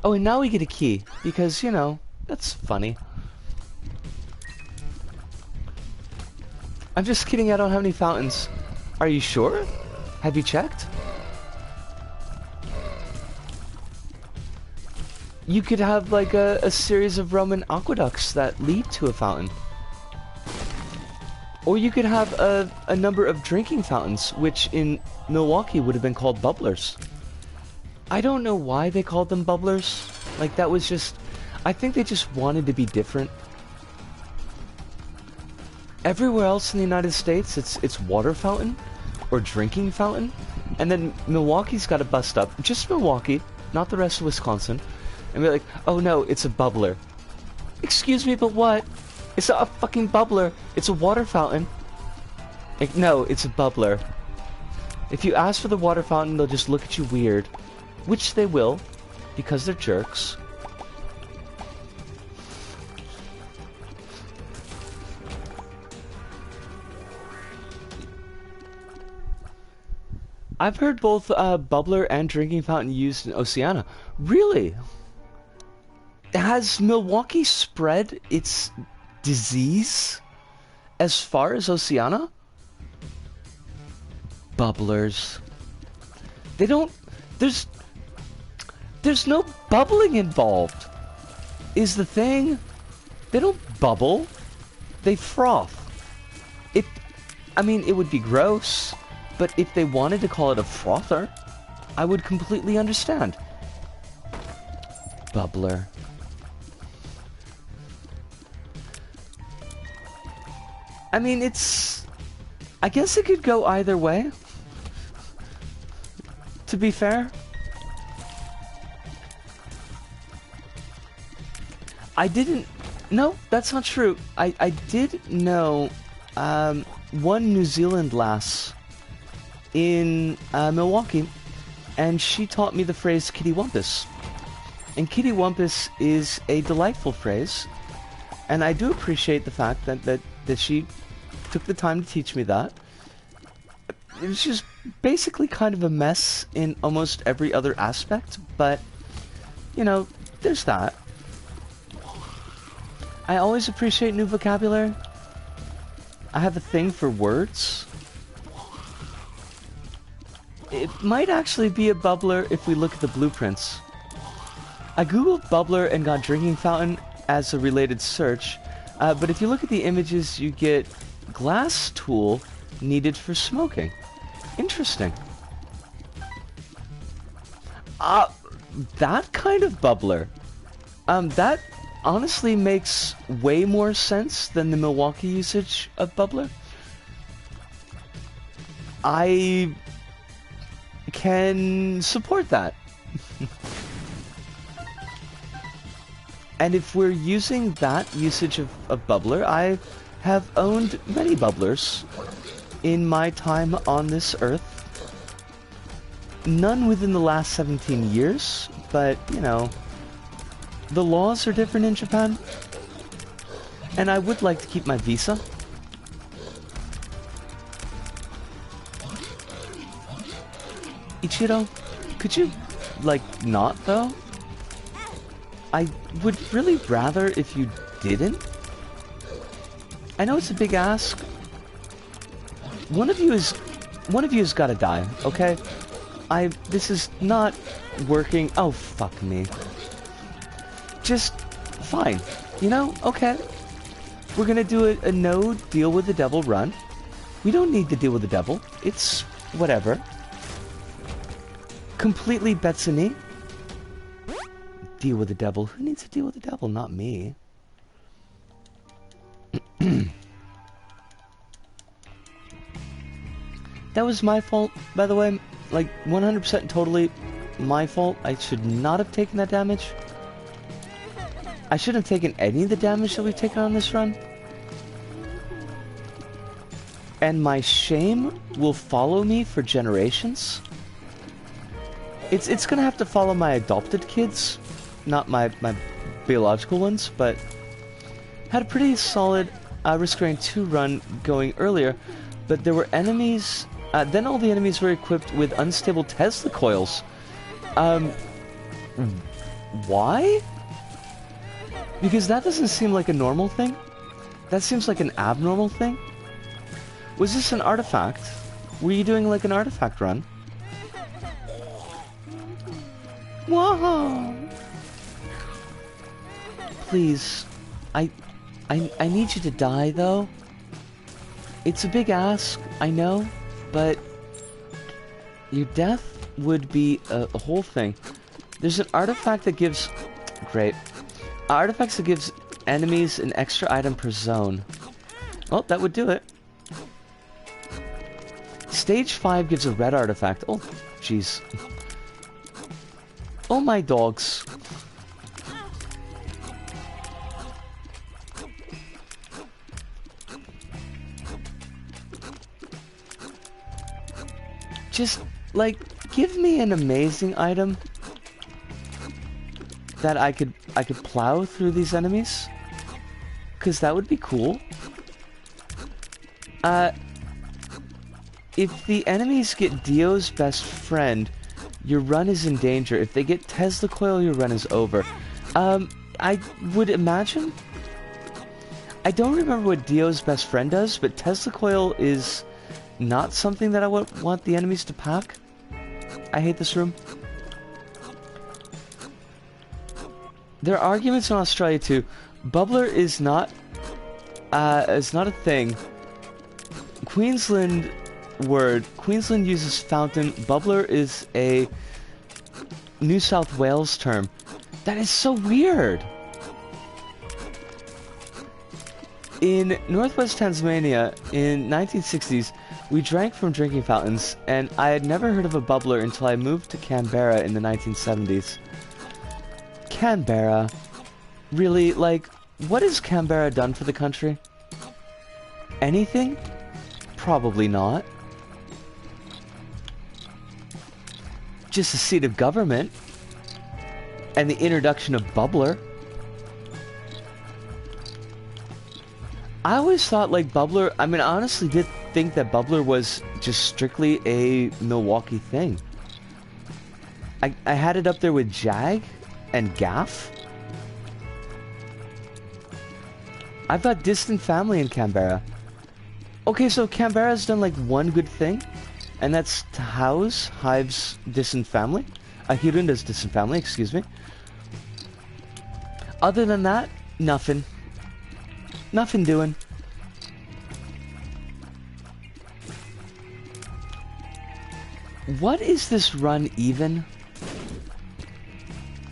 Oh, and now we get a key, because, you know, that's funny. I'm just kidding, I don't have any fountains. Are you sure? Have you checked? You could have, like, a series of Roman aqueducts that lead to a fountain. Or you could have a number of drinking fountains, which in Milwaukee would have been called bubblers. I don't know why they called them bubblers. Like, that was just... I think they just wanted to be different. Everywhere else in the United States, it's water fountain or drinking fountain. And then Milwaukee's got to bust up. Just Milwaukee, not the rest of Wisconsin. And be like, oh no, it's a bubbler. Excuse me, but what? It's not a fucking bubbler. It's a water fountain. Like, no, it's a bubbler. If you ask for the water fountain, they'll just look at you weird. Which they will, because they're jerks. I've heard both bubbler and drinking fountain used in Oceania. Really? Has Milwaukee spread its disease as far as Oceania? Bubblers. They don't... There's no bubbling involved, is the thing. They don't bubble. They froth. I mean, it would be gross, but if they wanted to call it a frother, I would completely understand. Bubbler. I mean, it's... I guess it could go either way, to be fair. I didn't... No, that's not true. I did know one New Zealand lass in Milwaukee, and she taught me the phrase kitty wampus. And kitty wampus is a delightful phrase And I do appreciate the fact that she took the time to teach me that. It was just basically kind of a mess in almost every other aspect, but, you know, there's that. I always appreciate new vocabulary. I have a thing for words. It might actually be a bubbler if we look at the blueprints. I googled bubbler and got drinking fountain as a related search, but if you look at the images, you get glass tool needed for smoking. Interesting. That kind of bubbler. That honestly makes way more sense than the Milwaukee usage of bubbler. I can support that. And if we're using that usage of bubbler, I have owned many bubblers in my time on this earth. None within the last 17 years, but, you know, the laws are different in Japan. And I would like to keep my visa. Ichiro, could you, like, not, though? I would really rather if you didn't. I know it's a big ask. One of you has got to die, okay? This is not working. Oh, fuck me. Just fine, you know? Okay. We're gonna do a no deal with the devil run. We don't need to deal with the devil. It's whatever. Completely Betsuni. Deal with the devil. Who needs to deal with the devil? Not me. That was my fault, by the way. Like, 100% totally my fault. I should not have taken that damage. I shouldn't have taken any of the damage that we've taken on this run. And my shame will follow me for generations. It's gonna have to follow my adopted kids, not my biological ones, but had a pretty solid Risk Rain 2 run going earlier, but there were enemies, then all the enemies were equipped with unstable Tesla coils. Why? Because that doesn't seem like a normal thing. That seems like an abnormal thing. Was this an artifact? Were you doing like an artifact run? Whoa! Please, I need you to die though. It's a big ask, I know, but your death would be a whole thing. There's an artifact that gives... Great. Artifacts that gives enemies an extra item per zone. Oh, that would do it. Stage 5 gives a red artifact. Oh, jeez. Oh, my dogs. Just, like, give me an amazing item that I could plow through these enemies. 'Cause that would be cool. If the enemies get Dio's best friend, your run is in danger. If they get Tesla coil, your run is over. I would imagine... I don't remember what Dio's best friend does, but Tesla coil is not something that I would want the enemies to pack. I hate this room. There are arguments in Australia too. Bubbler is not a thing. Queensland uses fountain. Bubbler is a New South Wales term. That is so weird. In northwest Tasmania in 1960s, we drank from drinking fountains, and I had never heard of a bubbler until I moved to Canberra in the 1970s. Canberra? Really, like, what has Canberra done for the country? Anything? Probably not. Just a seat of government. And the introduction of bubbler. I always thought like Bubbler, I mean, I honestly did think that Bubbler was just strictly a Milwaukee thing. I had it up there with Jag and Gaff. I've got distant family in Canberra. Okay, so Canberra's done like one good thing, and that's to house Hive's distant family. Hirunda's distant family, excuse me. Other than that, nothing. Nothing doing. What is this run even?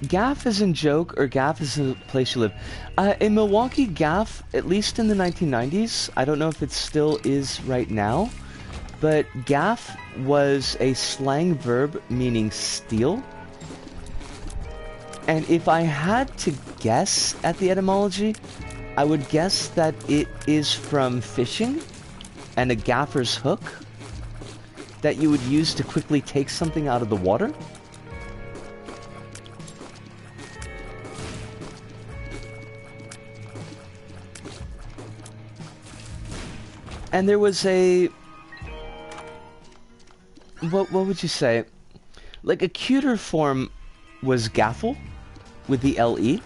Gaff isn't joke, or Gaff is a place you live. In Milwaukee, Gaff, at least in the 1990s, I don't know if it still is right now, but Gaff was a slang verb meaning steal. And if I had to guess at the etymology, I would guess that it is from fishing and a gaffer's hook that you would use to quickly take something out of the water. And there was a... What would you say? Like a cuter form was gaffle with the LE.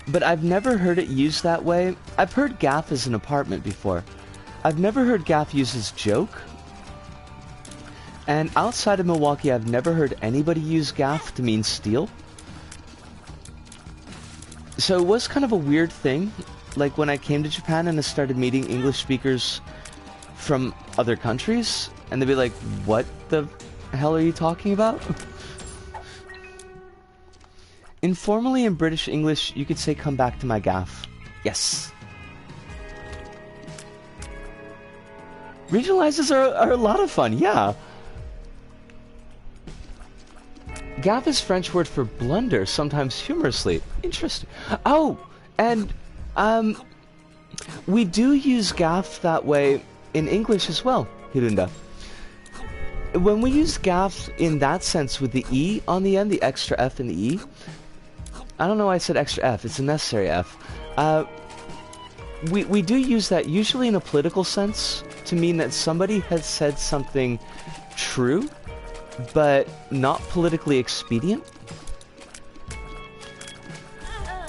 But I've never heard it used that way. I've heard gaff as an apartment before. I've never heard gaff used as joke. And outside of Milwaukee, I've never heard anybody use gaff to mean steal. So it was kind of a weird thing. Like when I came to Japan and I started meeting English speakers from other countries, and they'd be like, what the hell are you talking about? Informally in British English, you could say come back to my gaff. Yes. Regionalizes are a lot of fun, yeah. Gaff is French word for blunder, sometimes humorously. Interesting. Oh, and we do use gaff that way in English as well, Hirunda. When we use gaff in that sense with the E on the end, the extra F in the E, I don't know why I said extra F, it's a necessary F. We do use that usually in a political sense to mean that somebody has said something true, but not politically expedient.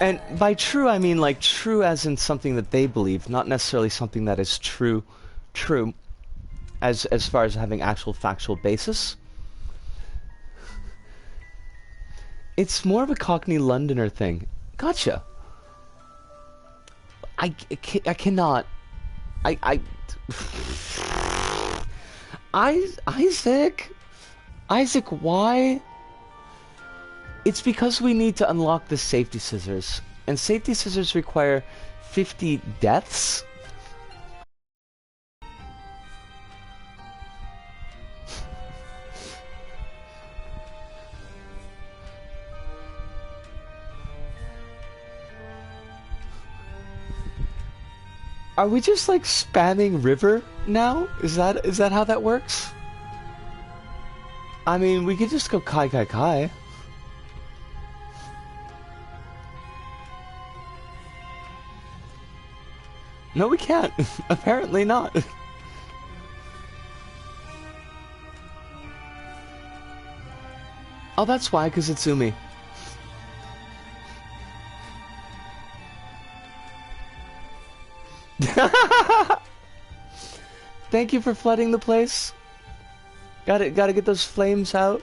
And by true, I mean like true as in something that they believe, not necessarily something that is true as far as having actual factual basis. It's more of a Cockney Londoner thing. Gotcha. I cannot. Isaac, why? It's because we need to unlock the safety scissors. And safety scissors require 50 deaths. Are we just like spamming river now? Is that how that works? I mean, we could just go kai kai kai. No, we can't. Apparently not. Oh, that's why, because it's Umi. Thank you for flooding the place. Gotta get those flames out.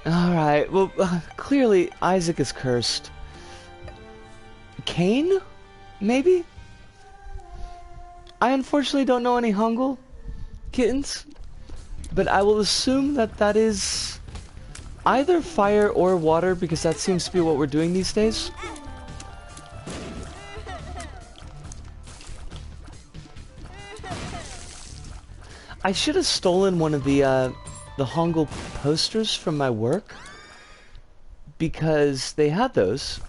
Alright, well, clearly Isaac is cursed. Cain? Maybe? I unfortunately don't know any Hangul kittens, but I will assume that that is either fire or water, because that seems to be what we're doing these days. I should have stolen one of the Hangul posters from my work, because they had those.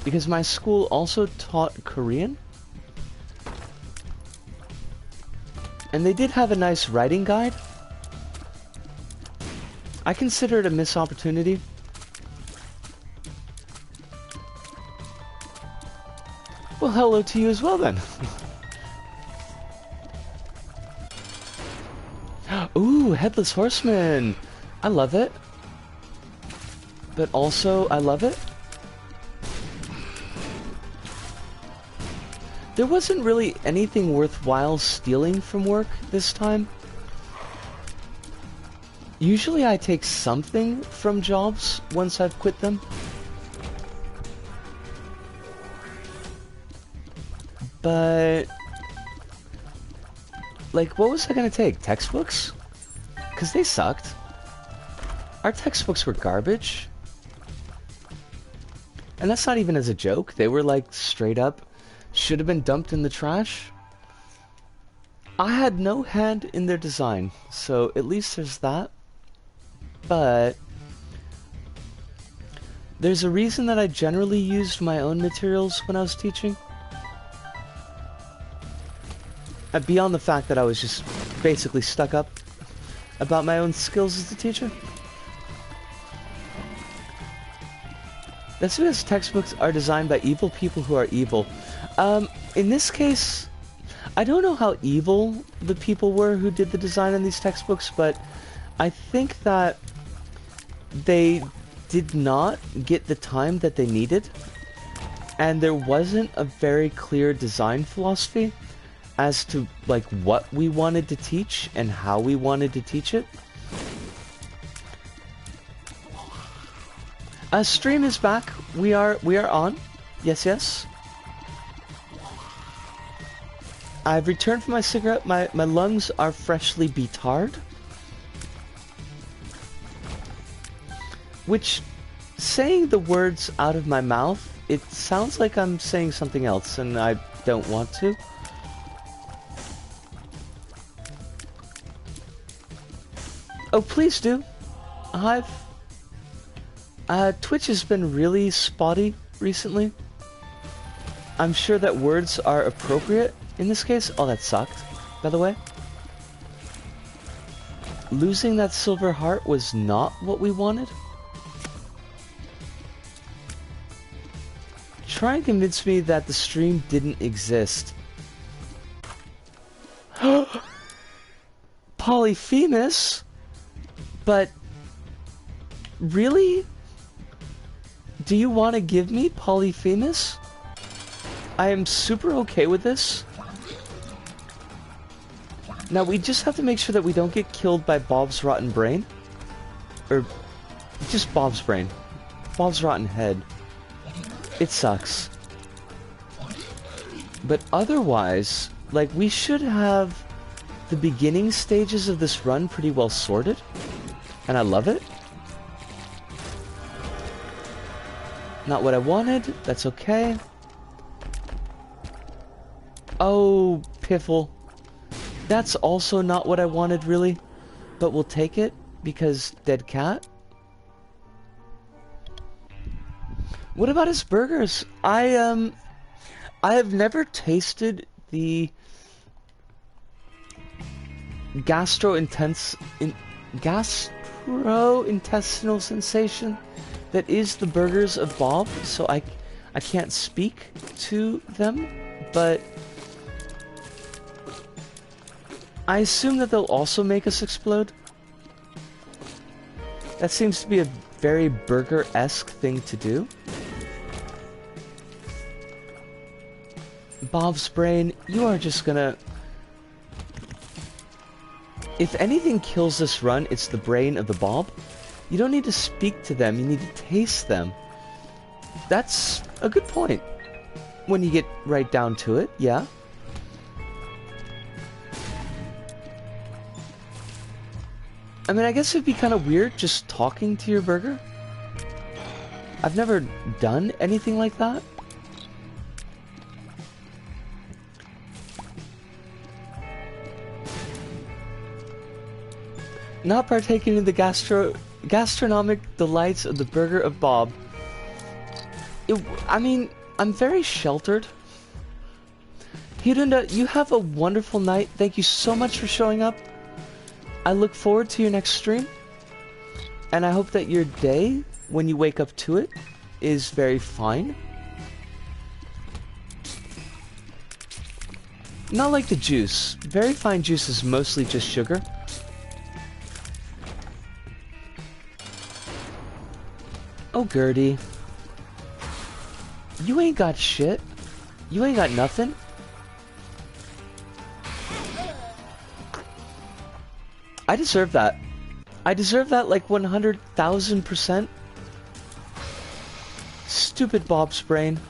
Because my school also taught Korean. And they did have a nice writing guide. I consider it a missed opportunity. Well, hello to you as well, then. Ooh, Headless Horseman! I love it. But also, I love it. There wasn't really anything worthwhile stealing from work this time. Usually I take something from jobs once I've quit them. But... like, what was I gonna take? Textbooks? Because they sucked. Our textbooks were garbage. And that's not even as a joke. They were like straight up should have been dumped in the trash. I had no hand in their design, so at least there's that. But there's a reason that I generally used my own materials when I was teaching. Beyond the fact that I was just basically stuck up about my own skills as a teacher. That's because textbooks are designed by evil people who are evil. In this case, I don't know how evil the people were who did the design in these textbooks, but I think that they did not get the time that they needed, and there wasn't a very clear design philosophy as to like what we wanted to teach and how we wanted to teach it. Stream is back. We are on. Yes, yes. I've returned from my cigarette. My lungs are freshly betard. Which, saying the words out of my mouth, it sounds like I'm saying something else, and I don't want to. Oh, please do. Twitch has been really spotty recently. I'm sure that words are appropriate in this case. Oh, that sucked, by the way. Losing that silver heart was not what we wanted. Try and convince me that the stream didn't exist. Polyphemus? But really? Do you want to give me Polyphemus? I am super okay with this. Now we just have to make sure that we don't get killed by Bob's rotten brain. Or just Bob's brain. Bob's rotten head. It sucks. But otherwise, like, we should have the beginning stages of this run pretty well sorted. And I love it. Not what I wanted. That's okay. Oh, piffle. That's also not what I wanted, really. But we'll take it, because dead cat. What about his burgers? I have never tasted the gastrointestinal sensation that is the burgers of Bob, so I can't speak to them, but I assume that they'll also make us explode. That seems to be a very burger-esque thing to do. Bob's brain, you are just gonna... If anything kills this run, it's the brain of the Bob. You don't need to speak to them, you need to taste them. That's a good point. When you get right down to it, yeah. I mean, I guess it'd be kind of weird just talking to your burger. I've never done anything like that. Not partaking in the gastronomic delights of the burger of Bob. I mean, I'm very sheltered. Hirunda, you have a wonderful night. Thank you so much for showing up. I look forward to your next stream. And I hope that your day, when you wake up to it, is very fine. Not like the juice. Very fine juice is mostly just sugar. Oh, Gertie. You ain't got shit. You ain't got nothing. I deserve that. I deserve that like 100,000%. Stupid Bob's brain.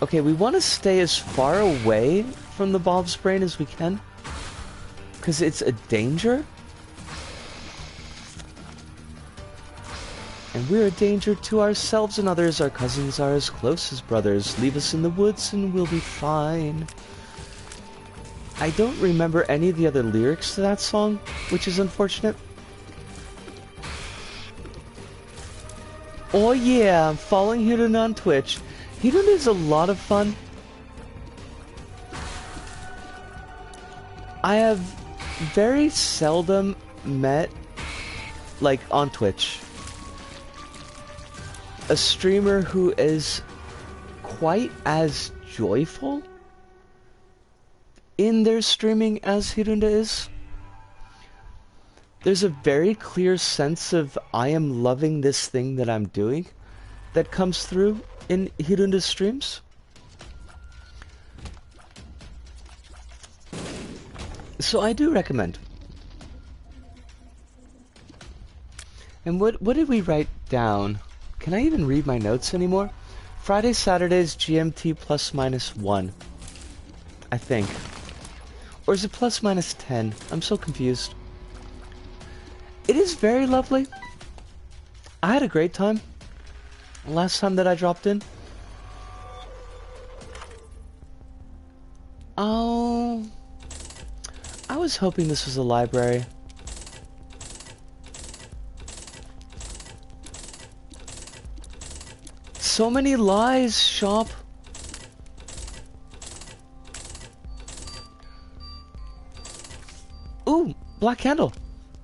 Okay, we want to stay as far away from the Bob's brain as we can. Because it's a danger. And we're a danger to ourselves and others. Our cousins are as close as brothers. Leave us in the woods and we'll be fine. I don't remember any of the other lyrics to that song, which is unfortunate. Oh yeah, I'm following Hirun on Twitch. Hirun is a lot of fun. I have very seldom met, like on Twitch, a streamer who is quite as joyful in their streaming as Hirunda is. There's a very clear sense of I am loving this thing that I'm doing that comes through in Hirunda's streams. So I do recommend. And what did we write down? Can I even read my notes anymore? Friday, Saturdays, GMT ±1. I think. Or is it ±10? I'm so confused. It is very lovely. I had a great time last time that I dropped in. Oh, I was hoping this was a library. So many lies, shop. Ooh, black candle.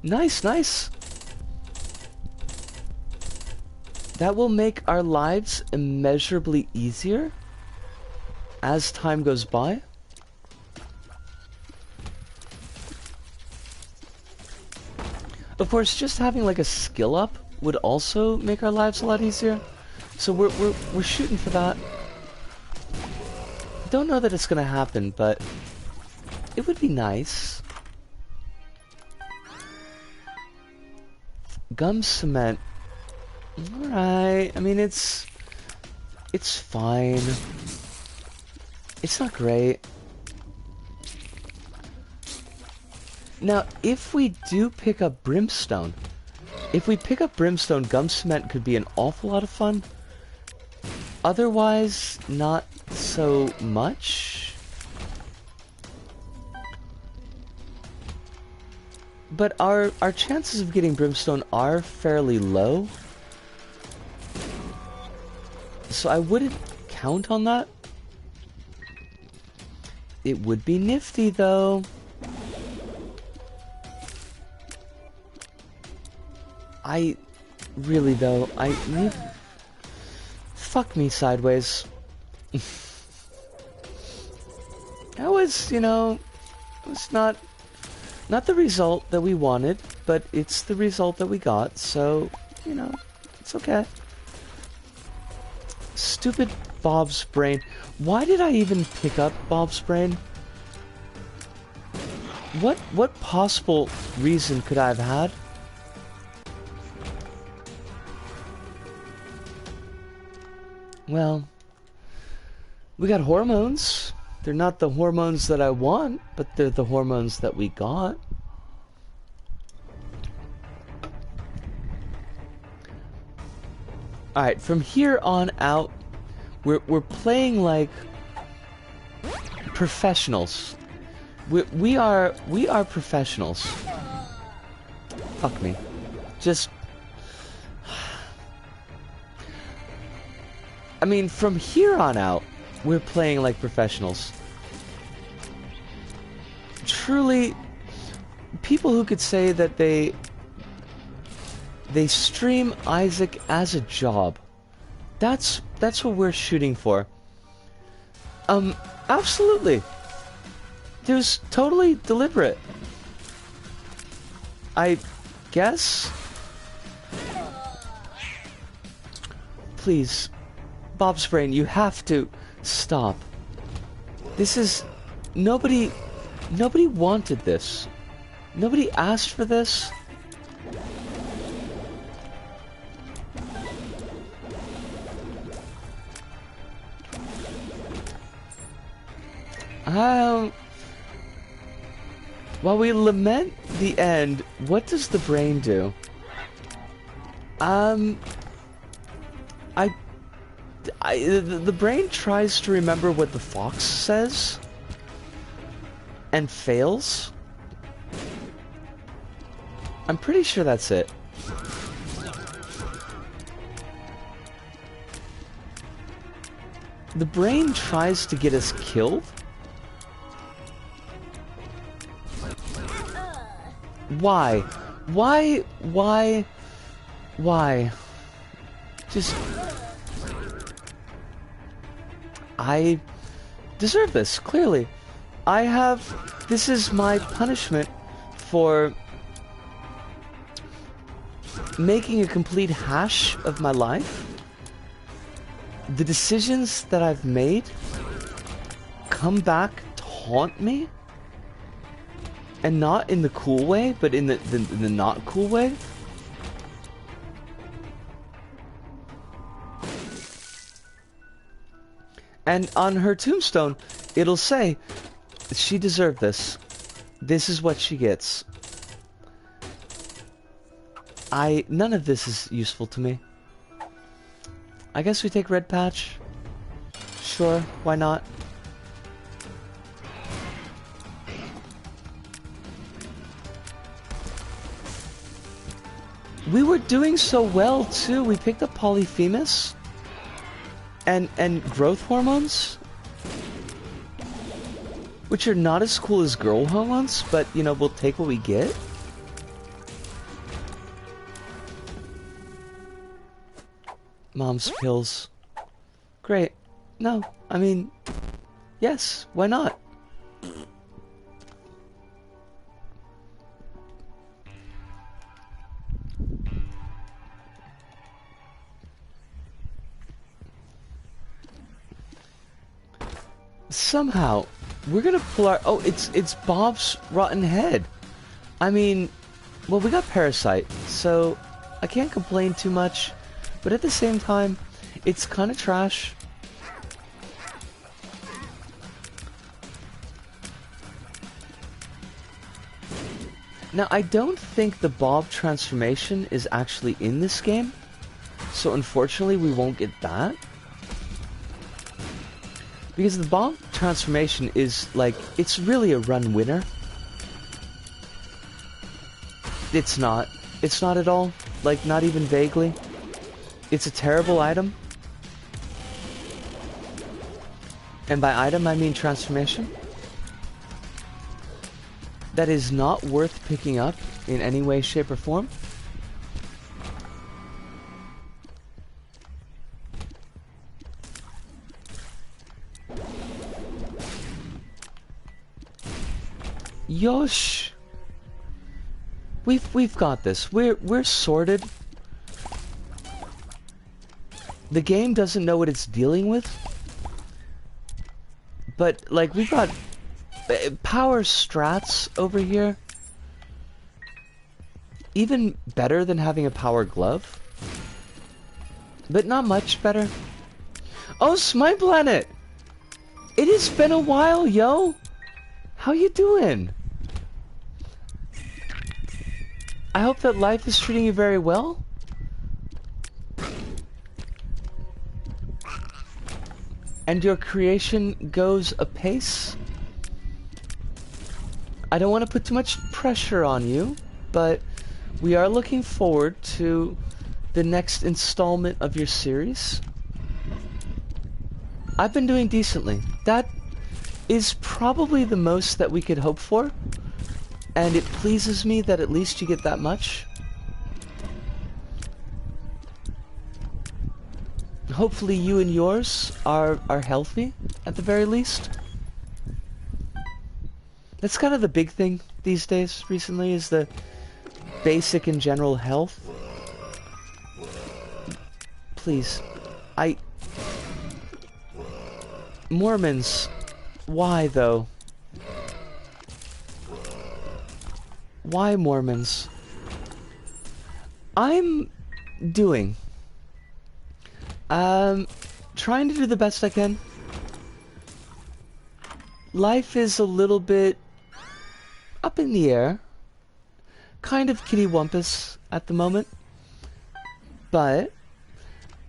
Nice, nice. That will make our lives immeasurably easier as time goes by. Of course, just having like a skill up would also make our lives a lot easier. So we're shooting for that. Don't know that it's gonna happen, but it would be nice. Gum cement. Alright, I mean it's fine. It's not great. Now, if we do pick up brimstone, gum cement could be an awful lot of fun. Otherwise, not so much. But our chances of getting brimstone are fairly low. So I wouldn't count on that. It would be nifty though. I really though, I need... Fuck me sideways. That was, you know, it was not the result that we wanted, but it's the result that we got, so, you know, it's okay. Stupid Bob's brain. Why did I even pick up Bob's brain? What possible reason could I have had? Well, we got hormones. They're not the hormones that I want, but they're the hormones that we got. Alright, from here on out, we're playing like professionals. We are professionals. Fuck me. Just... I mean, from here on out, we're playing like professionals. Truly, people who could say that they stream Isaac as a job. That's what we're shooting for. Absolutely. It was totally deliberate. I guess? Please, Bob's brain, you have to stop. This is... Nobody wanted this. Nobody asked for this. While we lament the end, what does the brain do? The brain tries to remember what the fox says and fails. I'm pretty sure that's it. The brain tries to get us killed. Why? Why? Just... I deserve this, clearly. This is my punishment for making a complete hash of my life. The decisions that I've made come back to haunt me. And not in the cool way, but in the not cool way. And on her tombstone, it'll say, she deserved this. This is what she gets. None of this is useful to me. I guess we take red patch. Sure, why not? We were doing so well too. We picked up Polyphemus and growth hormones, which are not as cool as girl hormones, but you know, we'll take what we get. Mom's pills. Great. No, I mean, yes, why not? Somehow, we're gonna pull our... Oh, it's Bob's rotten head. I mean, well, we got Parasite, so I can't complain too much. But at the same time, it's kind of trash. Now, I don't think the Bob transformation is actually in this game. So unfortunately, we won't get that. Because the Bob transformation is, like, it's really a run winner. It's not. It's not at all. Like, not even vaguely. It's a terrible item. And by item, I mean transformation. That is not worth picking up in any way, shape, or form. Yosh! We've got this. We're sorted. The game doesn't know what it's dealing with. But, like, we've got power strats over here. Even better than having a power glove. But not much better. Oh, Smite Planet! It has been a while, yo! How you doing? I hope that life is treating you very well. And your creation goes apace. I don't want to put too much pressure on you, but we are looking forward to the next installment of your series. I've been doing decently. That is probably the most that we could hope for. And it pleases me that at least you get that much. hopefully you and yours are healthy, at the very least. That's kind of the big thing these days, recently, is the basic and general health. Please. Mormons. Why, though? Why Mormons? I'm doing. Trying to do the best I can. Life is a little bit up in the air. Kind of kitty-wumpus at the moment. But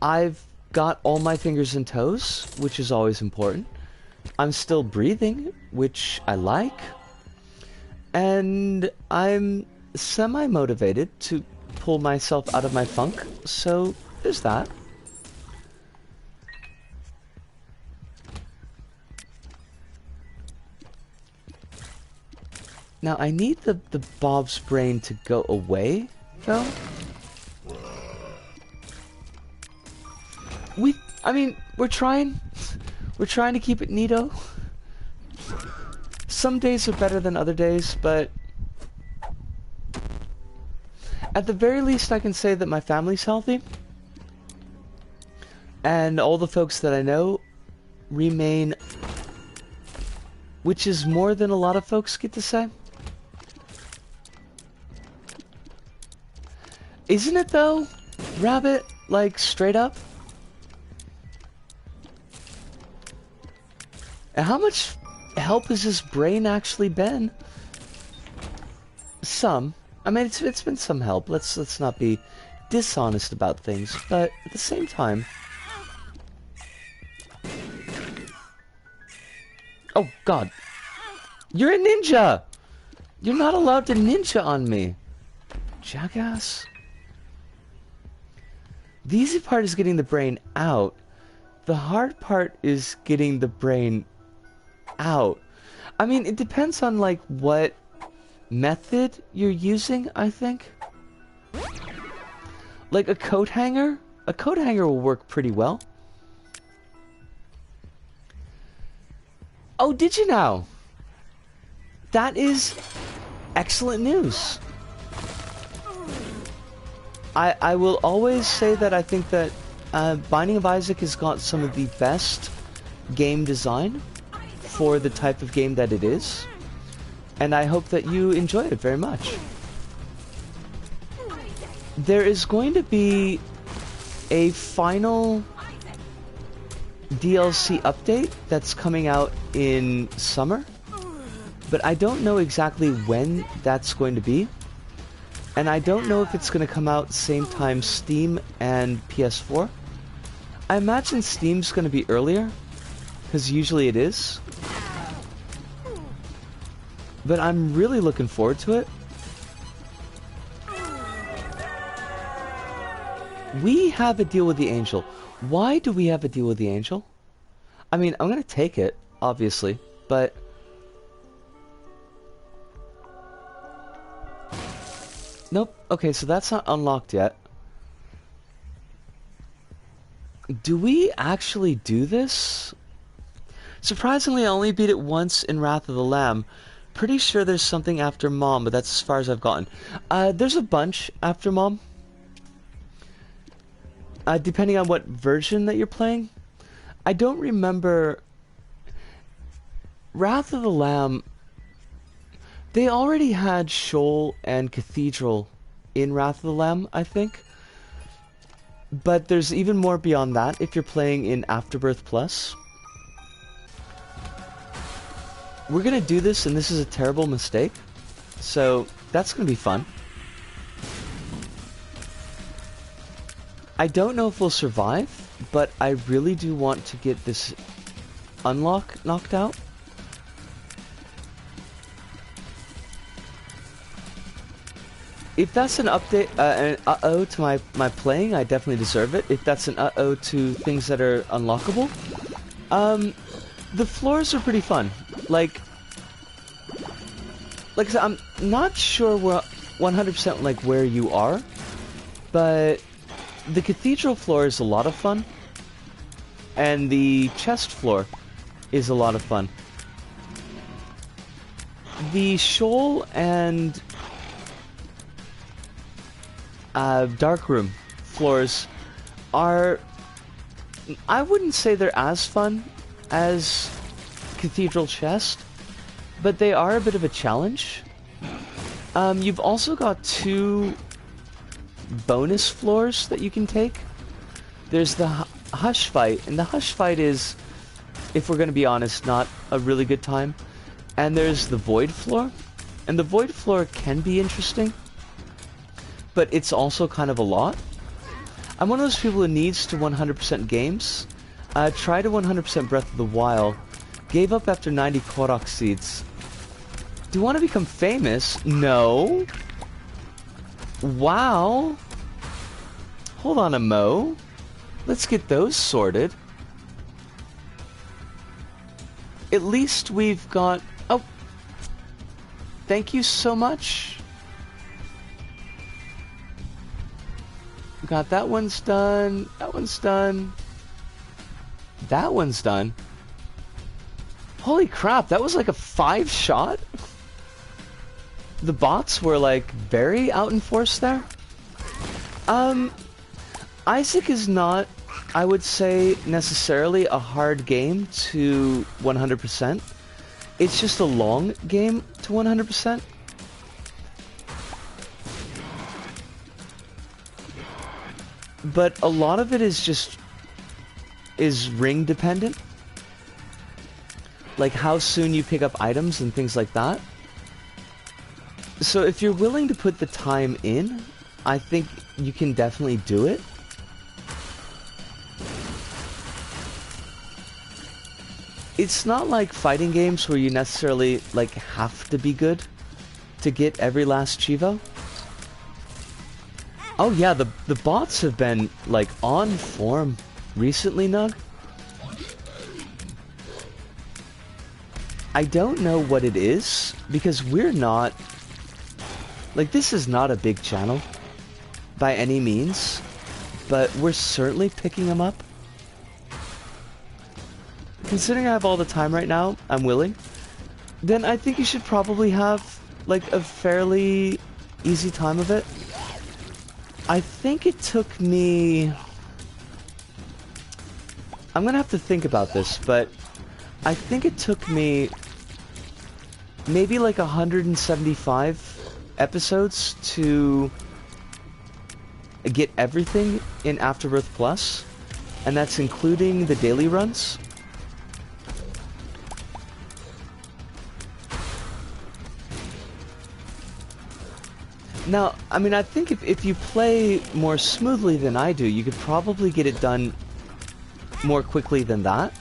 I've got all my fingers and toes, which is always important. I'm still breathing, which I like. And I'm semi-motivated to pull myself out of my funk, so there's that. Now, I need the Bob's brain to go away, though. I mean, we're trying. We're trying to keep it neato. Some days are better than other days, but at the very least, I can say that my family's healthy. And all the folks that I know remain, which is more than a lot of folks get to say. Isn't it, though? Rabbit, like, straight up? And how much help has his brain actually been? Some. I mean, it's been some help. Let's not be dishonest about things, but at the same time. Oh God, you're a ninja. You're not allowed to ninja on me, jackass. The easy part is getting the brain out. The hard part is getting the brain out. I mean, it depends on, like, what method you're using, I think. Like a coat hanger? A coat hanger will work pretty well. Oh, did you now? That is excellent news. I will always say that I think that Binding of Isaac has got some of the best game design for the type of game that it is. And I hope that you enjoy it very much. There is going to be a final DLC update that's coming out in summer. But I don't know exactly when that's going to be. And I don't know if it's going to come out same time Steam and PS4. I imagine Steam's going to be earlier, because usually it is. But I'm really looking forward to it. We have a deal with the angel. Why do we have a deal with the angel? I mean, I'm going to take it, obviously, but nope. Okay, so that's not unlocked yet. Do we actually do this? Surprisingly, I only beat it once in Wrath of the Lamb. Pretty sure there's something after Mom, but that's as far as I've gotten. There's a bunch after Mom. Depending on what version that you're playing. I don't remember. Wrath of the Lamb, they already had Shoal and Cathedral in Wrath of the Lamb, I think. But there's even more beyond that if you're playing in Afterbirth Plus. We're gonna do this, and this is a terrible mistake. So, that's gonna be fun. I don't know if we'll survive, but I really do want to get this unlock knocked out. If that's an update, an uh-oh to my playing, I definitely deserve it. If that's an uh-oh to things that are unlockable, the floors are pretty fun. Like I said, I'm not sure we're 100% like where you are, but the cathedral floor is a lot of fun. And the chest floor is a lot of fun. The shoal and darkroom floors are, I wouldn't say they're as fun as Cathedral Chest, but they are a bit of a challenge. You've also got 2 bonus floors that you can take. There's the Hush Fight, and the Hush Fight is, if we're going to be honest, not a really good time. And there's the Void floor, and the Void floor can be interesting, but it's also kind of a lot. I'm one of those people who needs to 100% games. Tried to 100% Breath of the Wild, gave up after 90 Korok seeds. Do you want to become famous? No. Wow. Hold on a mo. Let's get those sorted. At least we've got... Oh. Thank you so much. Got that one's done. That one's done. That one's done. Holy crap, that was like a 5-shot? The bots were like very out in force there. Isaac is not, I would say, necessarily a hard game to 100%. It's just a long game to 100%. But a lot of it is ring dependent. Like how soon you pick up items and things like that. So if you're willing to put the time in, I think you can definitely do it. It's not like fighting games where you necessarily like have to be good to get every last Chivo. Oh yeah, the bots have been like on form recently, Nug. I don't know what it is because we're not, like, this is not a big channel by any means, but we're certainly picking them up. Considering I have all the time right now, I'm willing, then I think you should probably have like a fairly easy time of it. I think it took me... I'm gonna have to think about this, but I think it took me maybe like 175 episodes to get everything in Afterbirth Plus, and that's including the daily runs. Now, I mean, I think if you play more smoothly than I do, you could probably get it done more quickly than that.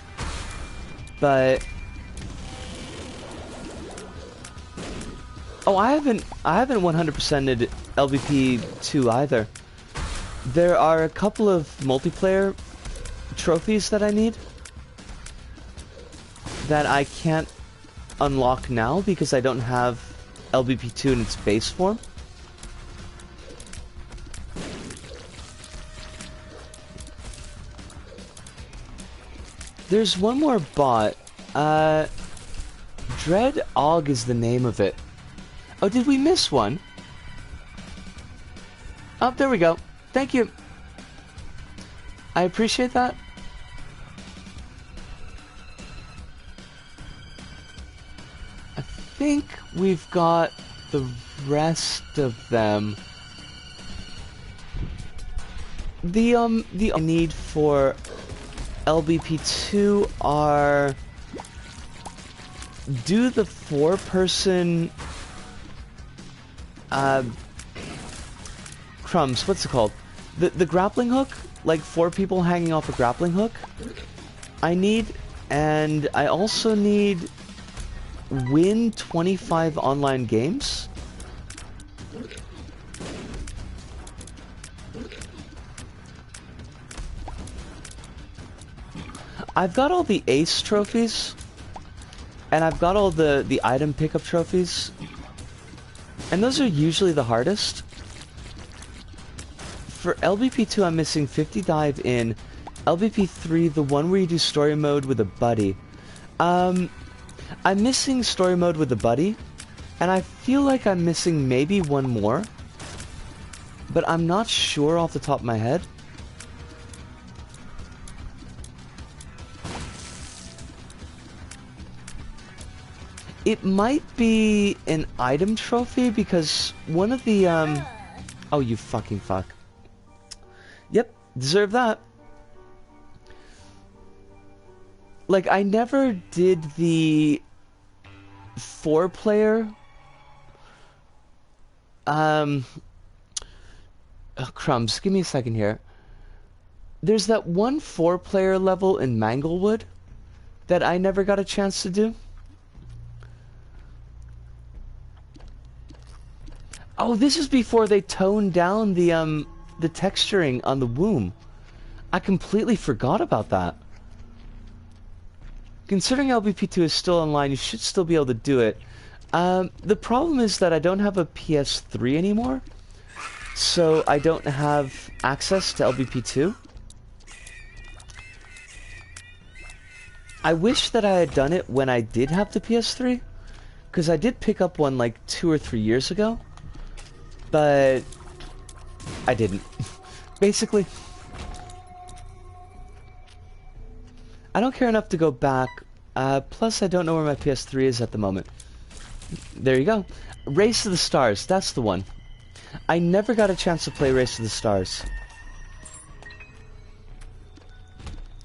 But... oh, I haven't 100%ed LBP 2 either. There are a couple of multiplayer trophies that I need that I can't unlock now because I don't have LBP 2 in its base form. There's one more bot. Dread Og is the name of it. Oh, did we miss one? Oh, there we go. Thank you. I appreciate that. I think we've got the rest of them. The need for LBP2 are do the 4-person crumbs, what's it called? The grappling hook? Like 4 people hanging off a grappling hook? I need, and I also need win 25 online games. I've got all the ace trophies, and I've got all the item pickup trophies, and those are usually the hardest. For LBP2, I'm missing 50 dive in, LBP3, the one where you do story mode with a buddy. I'm missing story mode with a buddy, and I feel like I'm missing maybe one more, but I'm not sure off the top of my head. It might be an item trophy because one of the, oh, you fucking fuck. Yep, deserve that. Like, I never did the 4-player, oh, crumbs, give me a second here. There's that one 4-player level in Manglewood that I never got a chance to do. Oh, this is before they toned down the texturing on the womb. I completely forgot about that. Considering LBP2 is still online, you should still be able to do it. The problem is that I don't have a PS3 anymore, so I don't have access to LBP2. I wish that I had done it when I did have the PS3, because I did pick up one like 2 or 3 years ago. But I didn't. Basically, I don't care enough to go back. Plus, I don't know where my PS3 is at the moment. There you go. Race to the Stars. That's the one. I never got a chance to play Race to the Stars.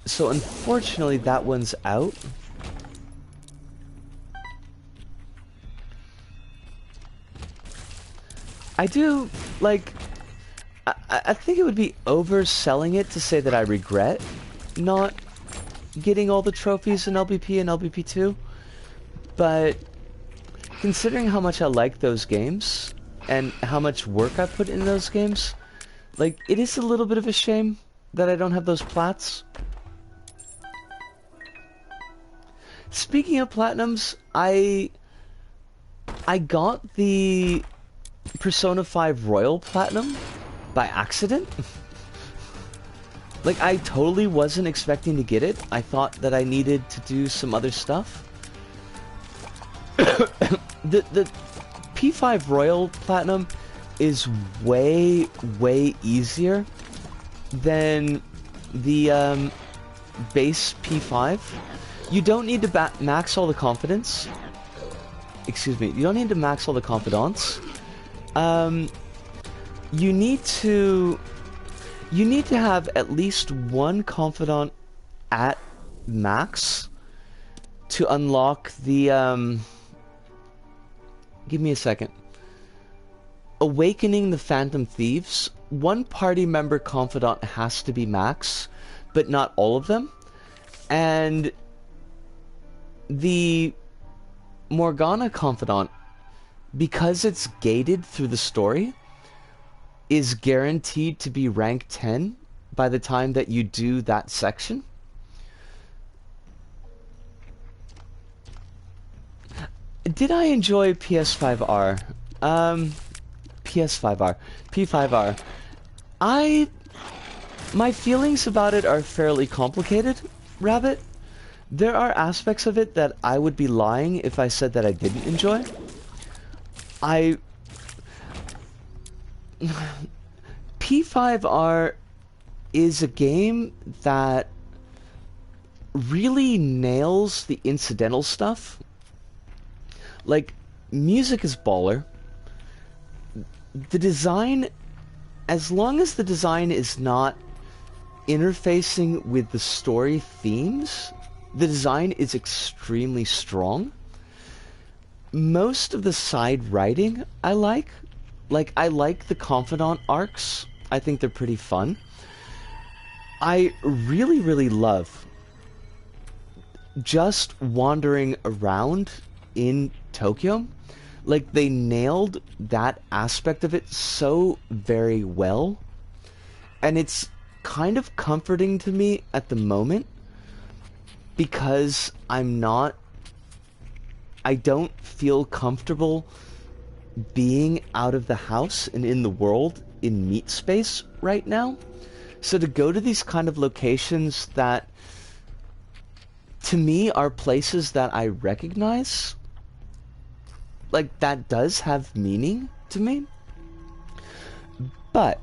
So, unfortunately, that one's out. I do, like, I think it would be overselling it to say that I regret not getting all the trophies in LBP and LBP2, but considering how much I like those games and how much work I put in those games, like, it is a little bit of a shame that I don't have those plats. Speaking of platinums, I got the Persona 5 Royal Platinum by accident. Like, I totally wasn't expecting to get it. I thought that I needed to do some other stuff. The P5 Royal Platinum is way easier than the base P5. You don't need to max all the confidence. Excuse me, you don't need to max all the confidants. You need to have at least one confidant at max to unlock the give me a second. Awakening the Phantom Thieves. One party member confidant has to be max, but not all of them. And the Morgana confidant, because it's gated through the story, is guaranteed to be rank 10 by the time that you do that section. Did I enjoy PS5R? PS5R. P5R. My feelings about it are fairly complicated, Rabbit. There are aspects of it that I would be lying if I said that I didn't enjoy. P5R is a game that really nails the incidental stuff. Like, music is baller. The design, as long as the design is not interfacing with the story themes, the design is extremely strong. Most of the side writing I like. Like, I like the confidant arcs. I think they're pretty fun. I really love just wandering around in Tokyo. Like, they nailed that aspect of it so very well. And it's kind of comforting to me at the moment, because I don't feel comfortable being out of the house and in the world in meat space right now. So to go to these kind of locations that, to me, are places that I recognize, like, that does have meaning to me. But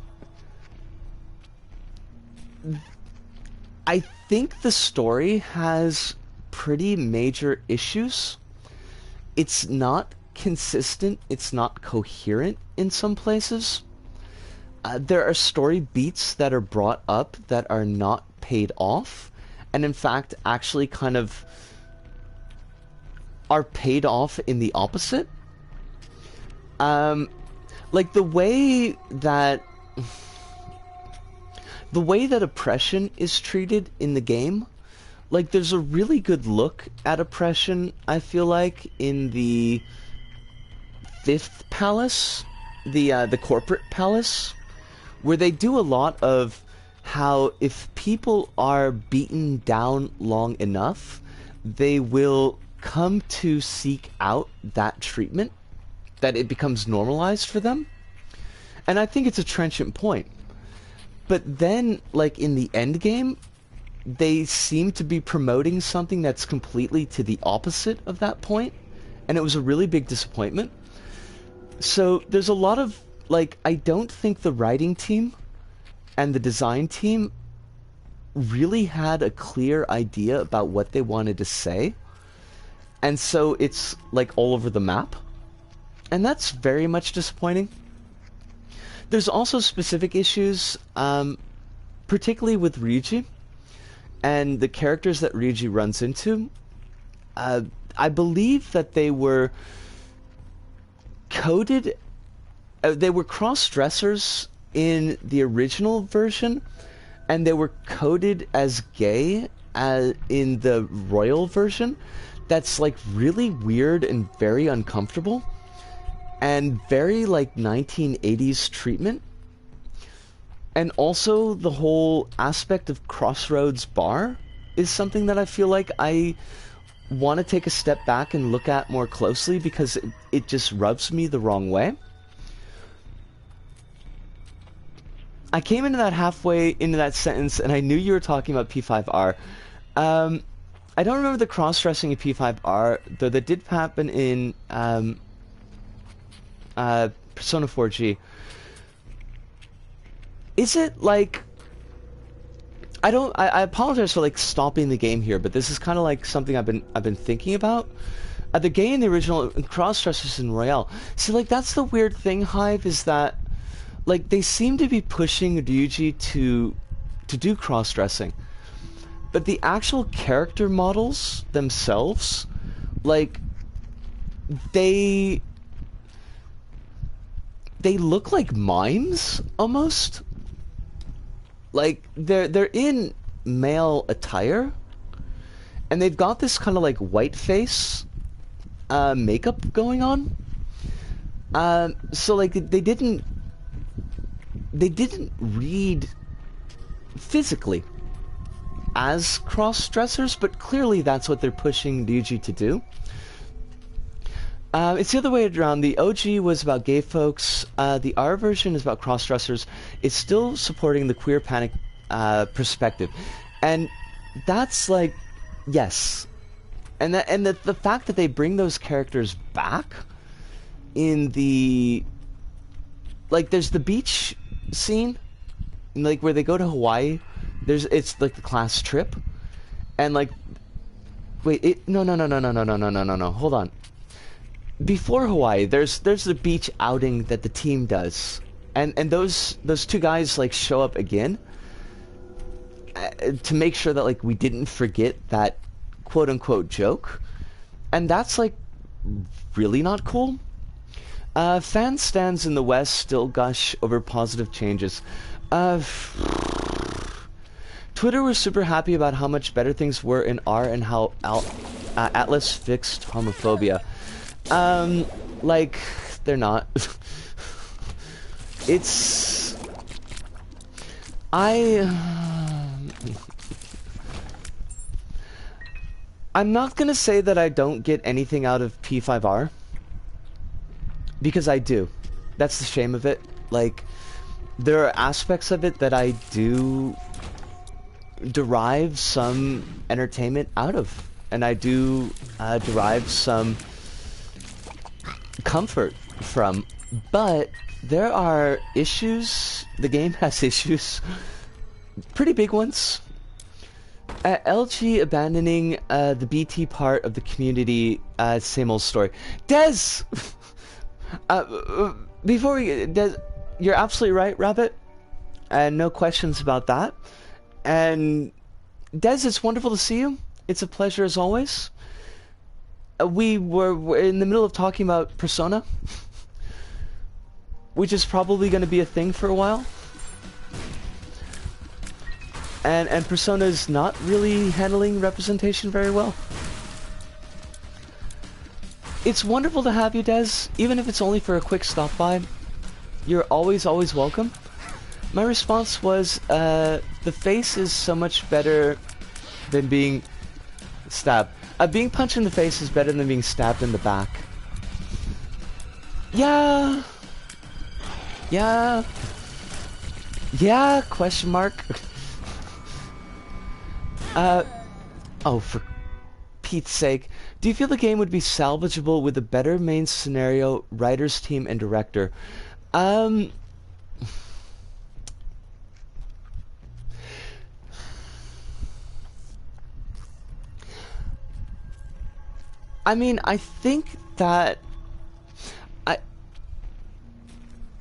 I think the story has pretty major issues. It's not consistent, it's not coherent in some places. There are story beats that are brought up that are not paid off, and in fact actually kind of are paid off in the opposite. Like the way that oppression is treated in the game, like there's a really good look at oppression, I feel like, in the 5th palace, the corporate palace, where they do a lot of how if people are beaten down long enough, they will come to seek out that treatment, that it becomes normalized for them. And I think it's a trenchant point. But then, like, in the end game, they seem to be promoting something that's completely to the opposite of that point, and it was a really big disappointment. So there's a lot of, like, I don't think the writing team and the design team really had a clear idea about what they wanted to say, and so it's, like, all over the map, and that's very much disappointing. There's also specific issues, particularly with Ryuji, and the characters that Ryuji runs into. I believe that they were coded, they were cross-dressers in the original version, and they were coded as gay in the royal version. That's, like, really weird and very uncomfortable, and very, like, 1980s treatment. And also the whole aspect of Crossroads Bar is something that I feel like I want to take a step back and look at more closely, because it just rubs me the wrong way. I came into that halfway into that sentence and I knew you were talking about P5R. I don't remember the cross-dressing in P5R, though that did happen in Persona 4G. Is it like... I apologize for, like, stopping the game here, but this is kind of like something I've been thinking about. The gay in the original and cross-dressers in Royale. See, like, that's the weird thing, Hive, is that, like, they seem to be pushing Ryuji to do cross-dressing, but the actual character models themselves, like, they look like mimes almost. Like, they're in male attire, and they've got this kind of, like, white face makeup going on. So, like, they didn't read physically as cross-dressers, but clearly that's what they're pushing Ryuji to do. It's the other way around. The OG was about gay folks. The R version is about cross-dressers. It's still supporting the queer panic perspective, and that's, like, yes. And the fact that they bring those characters back in the, like, there's the beach scene, like, where they go to Hawaii. It's like the class trip, and, like, wait, no, hold on. Before Hawaii, there's the beach outing that the team does, and those two guys, like, show up again to make sure that, like, we didn't forget that quote unquote joke, and that's, like, really not cool. Fan stands in the West still gush over positive changes. Twitter was super happy about how much better things were in R and how Atlas fixed homophobia. Like, they're not. It's... I'm not gonna say that I don't get anything out of P5R, because I do. That's the shame of it. Like, there are aspects of it that I do derive some entertainment out of, and I do derive some comfort from, but there are issues. The game has issues, pretty big ones. LG abandoning the BT part of the community, same old story. Des! Before we... Des, you're absolutely right, Rabbit. And no questions about that. And Des, it's wonderful to see you. It's a pleasure as always. We're in the middle of talking about Persona, which is probably going to be a thing for a while. And Persona is not really handling representation very well. It's wonderful to have you, Des, even if it's only for a quick stop by. You're always welcome. My response was, the face is so much better than being stabbed. Being punched in the face is better than being stabbed in the back. Yeah. Yeah. Yeah, question mark. Oh, for Pete's sake. Do you feel the game would be salvageable with a better main scenario, writers, team, and director? I mean, I think that...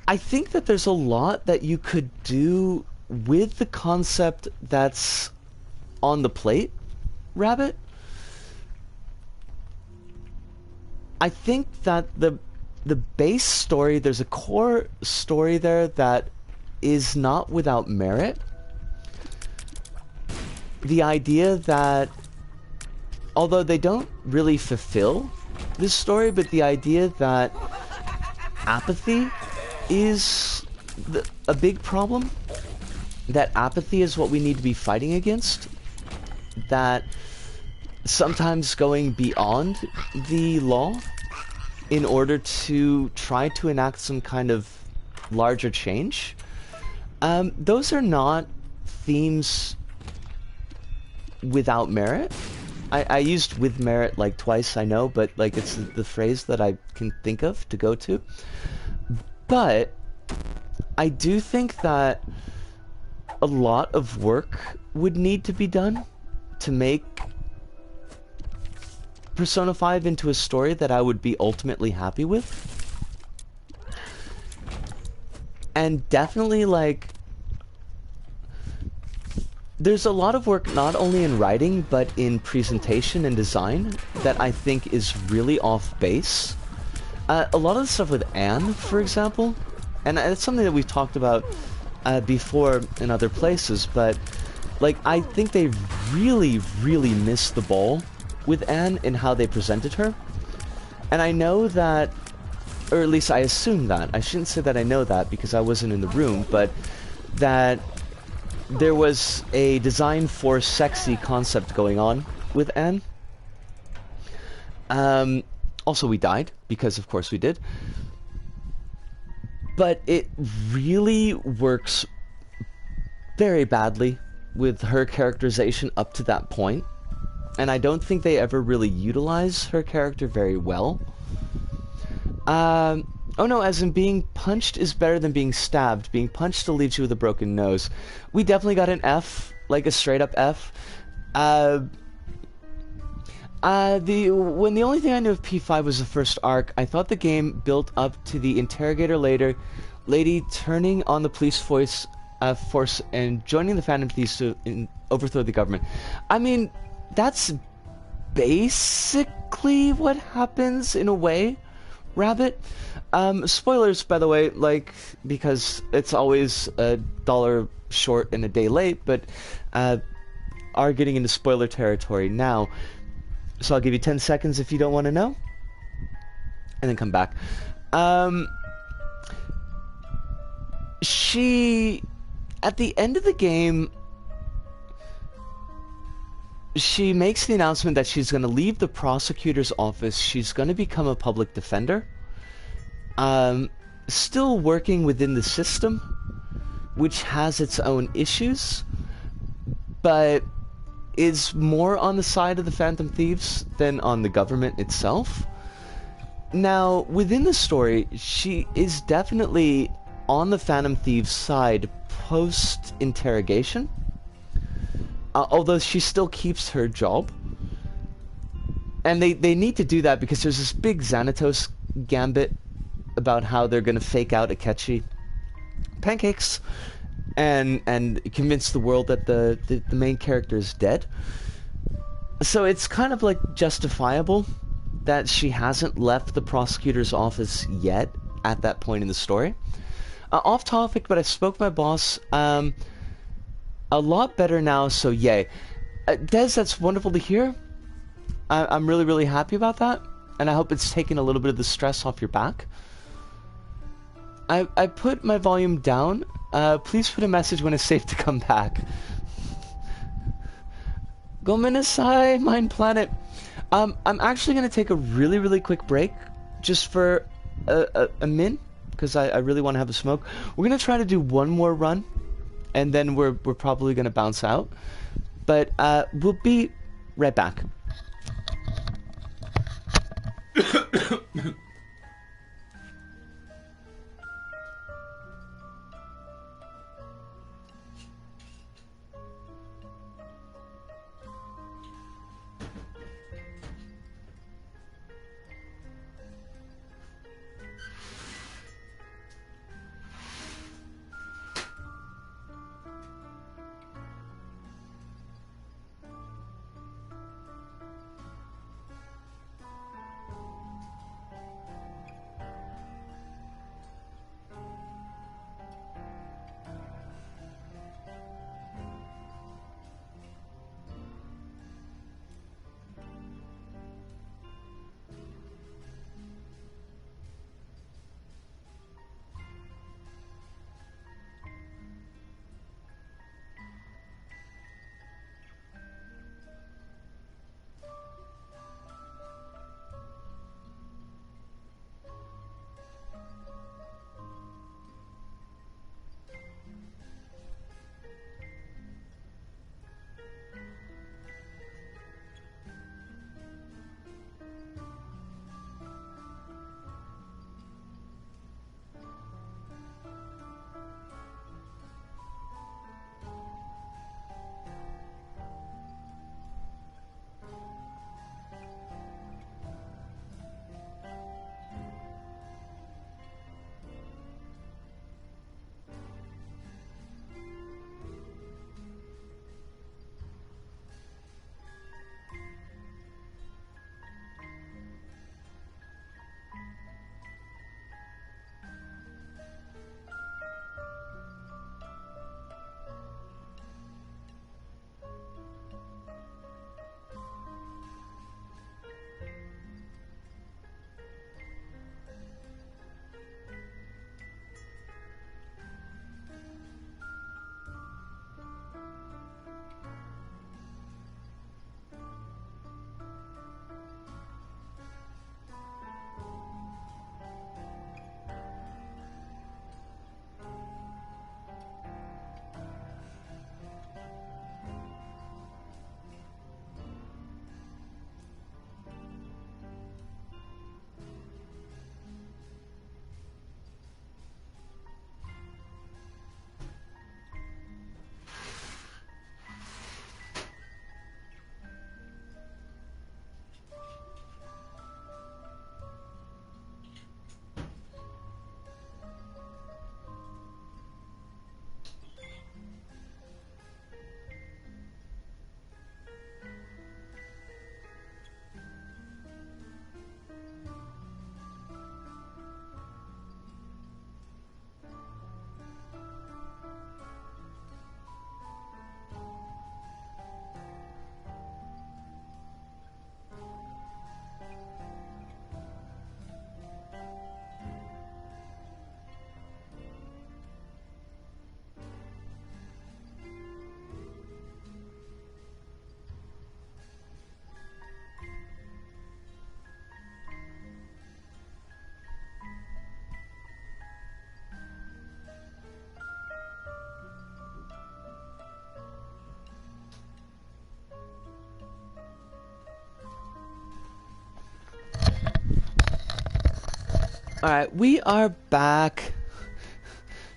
I think that there's a lot that you could do with the concept that's on the plate, Rabbit. I think that the base story, there's a core story there that is not without merit. The idea that, although they don't really fulfill this story, but the idea that apathy is a big problem, that apathy is what we need to be fighting against, that sometimes going beyond the law in order to try to enact some kind of larger change. Those are not themes without merit. I used with merit like twice, I know, but like it's the phrase that I can think of to go to. But I do think that a lot of work would need to be done to make Persona 5 into a story that I would be ultimately happy with. And definitely, like, there's a lot of work not only in writing, but in presentation and design that I think is really off base. A lot of the stuff with Anne, for example, and it's something that we've talked about before in other places, but like I think they really missed the ball with Anne in how they presented her. And I know that, or at least I assume that, I shouldn't say that I know that because I wasn't in the room, but that there was a design for sexy concept going on with Anne. Also, we died, because of course we did. But it really works very badly with her characterization up to that point. And I don't think they ever really utilize her character very well. Oh no, as in being punched is better than being stabbed. Being punched still leaves you with a broken nose. We definitely got an F, like a straight up F. When the only thing I knew of P5 was the first arc, I thought the game built up to the interrogator lady turning on the police force and joining the Phantom Thieves to overthrow the government. I mean, that's basically what happens in a way, Rabbit. Spoilers, by the way, like, because it's always $1 short and a day late, but are getting into spoiler territory now. So I'll give you 10 seconds if you don't want to know, and then come back. She, at the end of the game, she makes the announcement that she's going to leave the prosecutor's office. She's going to become a public defender. Still working within the system, which has its own issues, but is more on the side of the Phantom Thieves than on the government itself. Now, within the story, she is definitely on the Phantom Thieves' side post-interrogation, although she still keeps her job. And they need to do that because there's this big Xanatos gambit about how they're going to fake out Akechi pancakes and convince the world that the main character is dead. So it's kind of like justifiable that she hasn't left the prosecutor's office yet at that point in the story. Off topic, but I spoke to my boss. A lot better now, so yay. Des, that's wonderful to hear. I'm really, really happy about that, and I hope it's taken a little bit of the stress off your back. I put my volume down. Please put a message when it's safe to come back. Gomenasai, Mind Planet. I'm actually going to take a really, really quick break, just for a min, because I really want to have a smoke. We're going to try to do one more run, and then we're probably going to bounce out. But we'll be right back. Alright, we are back.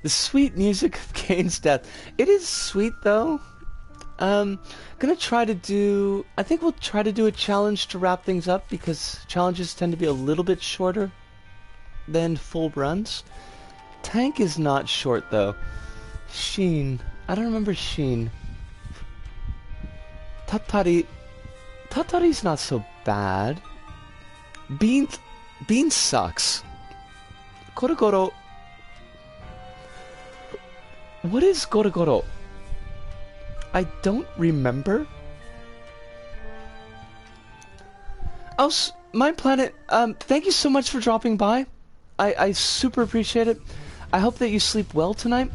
The sweet music of Kane's death. It is sweet though. Gonna try to do... I think we'll try to do a challenge to wrap things up because challenges tend to be a little bit shorter than full runs. Tank is not short though. Sheen. I don't remember Sheen. Tatari. Tatari's not so bad. Bean sucks. Korogoro. What is Gorogoro? I don't remember. Oh, My Planet, thank you so much for dropping by. I super appreciate it. I hope that you sleep well tonight.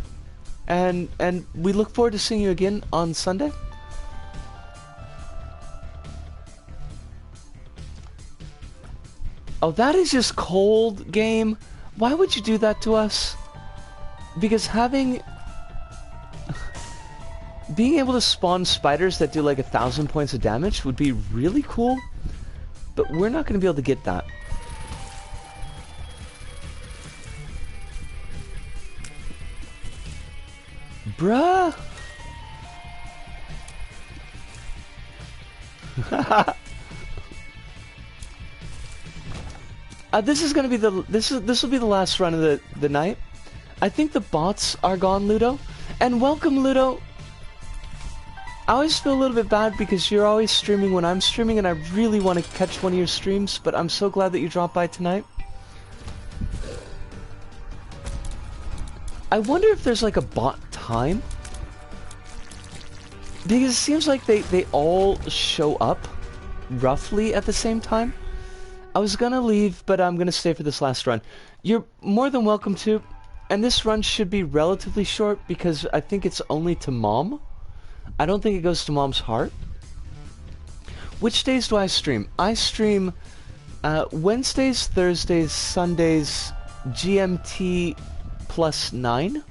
And we look forward to seeing you again on Sunday. Oh, that is just cold, game. Why would you do that to us? Because being able to spawn spiders that do like 1,000 points of damage would be really cool. But we're not going to be able to get that. Bruh! This is gonna be this will be the last run of the night. I think the bots are gone, Ludo. And welcome, Ludo. I always feel a little bit bad because you're always streaming when I'm streaming, and I really want to catch one of your streams, but I'm so glad that you dropped by tonight. I wonder if there's like a bot time? Because it seems like they all show up roughly at the same time. I was gonna leave, but I'm gonna stay for this last run. You're more than welcome to, and this run should be relatively short because I think it's only to Mom. I don't think it goes to Mom's heart. Which days do I stream? I stream Wednesdays, Thursdays, Sundays, GMT +9.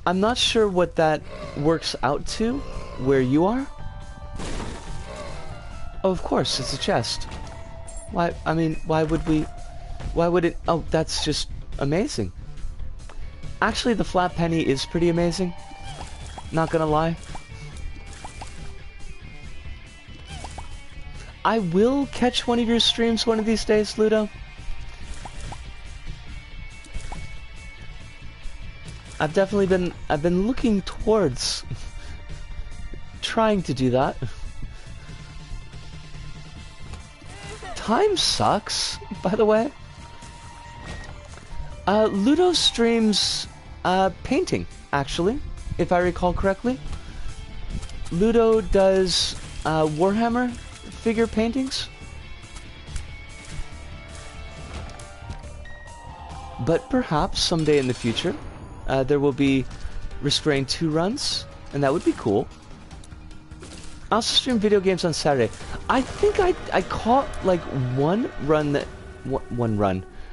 I'm not sure what that works out to, where you are. Oh, of course, it's a chest. Why, I mean, why would it, oh, that's just amazing. Actually, the flat penny is pretty amazing. Not gonna lie. I will catch one of your streams one of these days, Ludo. I've been looking towards trying to do that. Time sucks, by the way. Ludo streams painting, actually, if I recall correctly. Ludo does Warhammer figure paintings. But perhaps someday in the future, there will be Risk Rain 2 runs, and that would be cool. I also stream video games on Saturday. I think I caught like one run.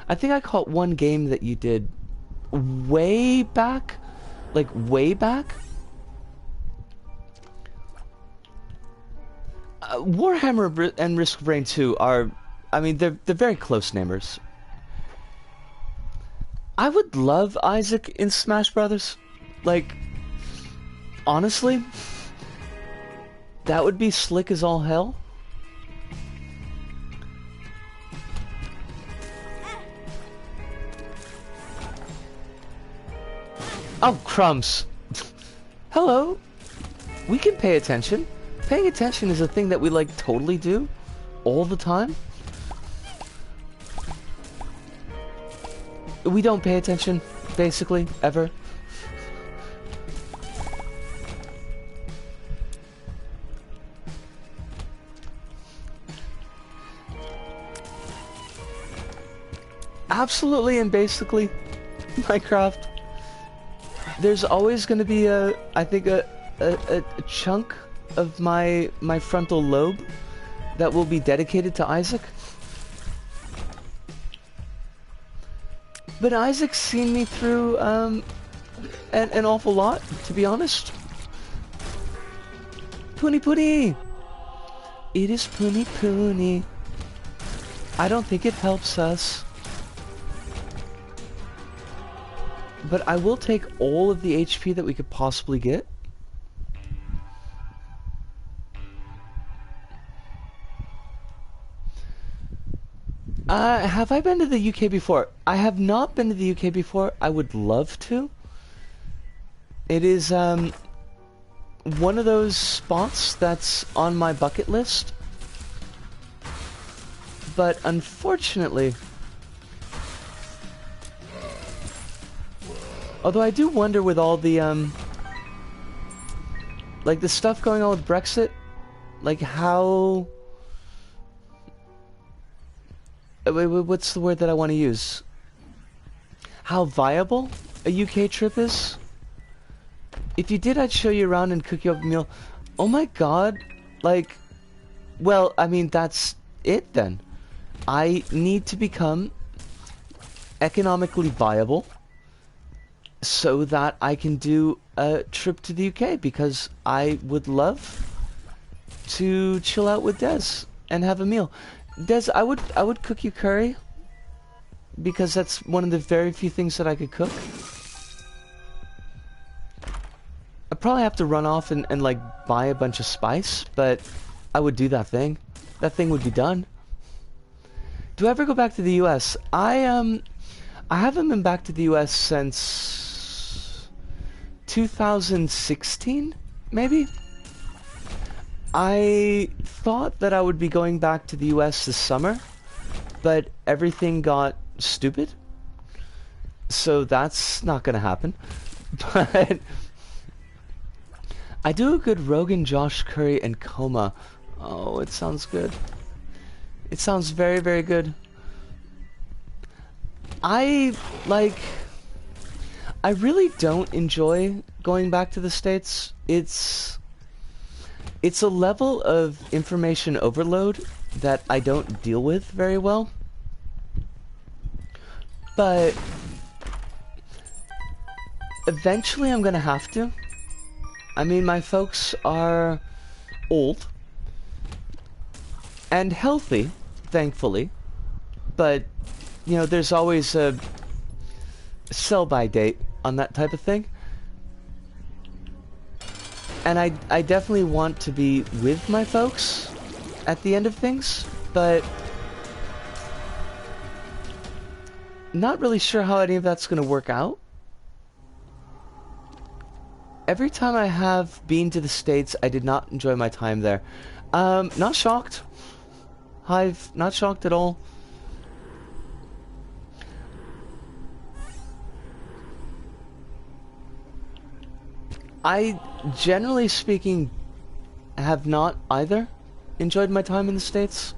I think I caught one game that you did way back. Like way back. Warhammer and Risk Rain 2 are, I mean, they're very close neighbors. I would love Isaac in Smash Brothers. Like, honestly, that would be slick as all hell. Oh, crumbs. Hello. We can pay attention. Paying attention is a thing that we, like, totally do. All the time. We don't pay attention, basically, ever. Absolutely and basically, Minecraft. There's always going to be I think a chunk of my frontal lobe that will be dedicated to Isaac. But Isaac's seen me through an awful lot, to be honest. Puni Puni! It is Puni Puni. I don't think it helps us. But I will take all of the HP that we could possibly get. Have I been to the UK before? I have not been to the UK before. I would love to. It is, one of those spots that's on my bucket list. But unfortunately... Although I do wonder with all the, like the stuff going on with Brexit, like how... What's the word that I want to use? How viable a UK trip is? If you did, I'd show you around and cook you up a meal. Oh my god, like, well, I mean, that's it then. I need to become economically viable so that I can do a trip to the UK, because I would love to chill out with Des and have a meal. Des, I would cook you curry, because that's one of the very few things that I could cook. I'd probably have to run off and like buy a bunch of spice, but I would do that thing. That thing would be done. Do I ever go back to the US? I haven't been back to the US since 2016, maybe? I thought that I would be going back to the US this summer, but everything got stupid. So that's not gonna happen. But I do a good Rogan Josh Curry and Coma. Oh, it sounds good. It sounds very, very good. I really don't enjoy going back to the States. It's a level of information overload that I don't deal with very well. But eventually I'm gonna have to. I mean, my folks are old and healthy, thankfully, but you know, there's always a sell-by date on that type of thing. And I definitely want to be with my folks at the end of things, but not really sure how any of that's going to work out. Every time I have been to the States, I did not enjoy my time there. Not shocked. Hive, not shocked at all. I, generally speaking, have not either enjoyed my time in the States.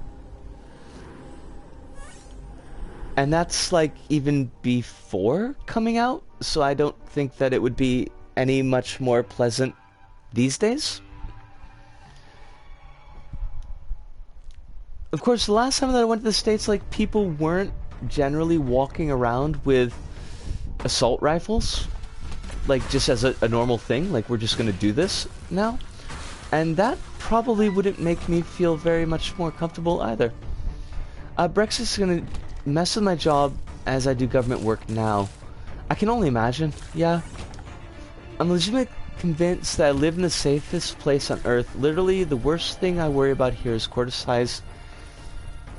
And that's like even before coming out, so I don't think that it would be any much more pleasant these days. Of course, the last time that I went to the States, like, people weren't generally walking around with assault rifles, like, just as a normal thing, like, we're just gonna do this now. And that probably wouldn't make me feel very much more comfortable either. Brexit's gonna mess with my job as I do government work now. I can only imagine, yeah. I'm legitimately convinced that I live in the safest place on Earth. Literally, the worst thing I worry about here is quarter-sized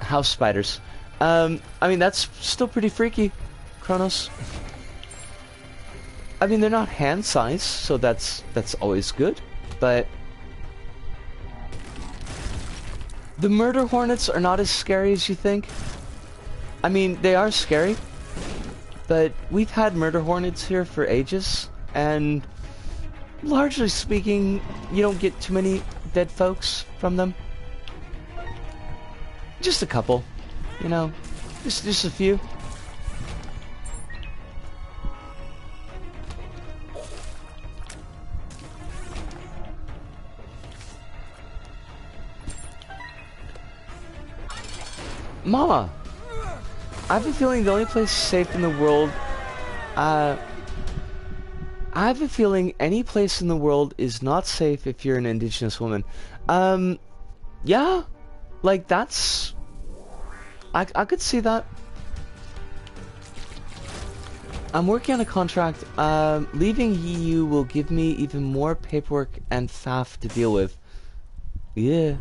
house spiders. I mean, that's still pretty freaky, Kronos. I mean, they're not hand-sized, so that's always good, but the murder hornets are not as scary as you think. I mean, they are scary, but we've had murder hornets here for ages, and largely speaking, you don't get too many dead folks from them. Just a couple, you know, just a few. Mama! I have a feeling the only place safe in the world, I have a feeling any place in the world is not safe if you're an indigenous woman. Yeah, like that's I could see that. I'm working on a contract. Leaving EU will give me even more paperwork and faff to deal with. Yeah.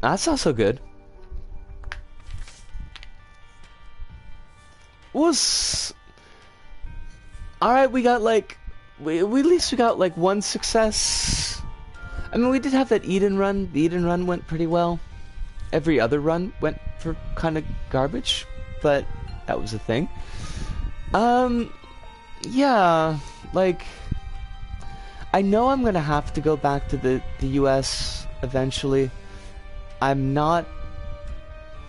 That's also good. Was alright, we got like we at least we got like one success. I mean, we did have that Eden run. The Eden run went pretty well. Every other run went for kind of garbage, but that was a thing. Yeah, like I know I'm gonna have to go back to the US eventually. I'm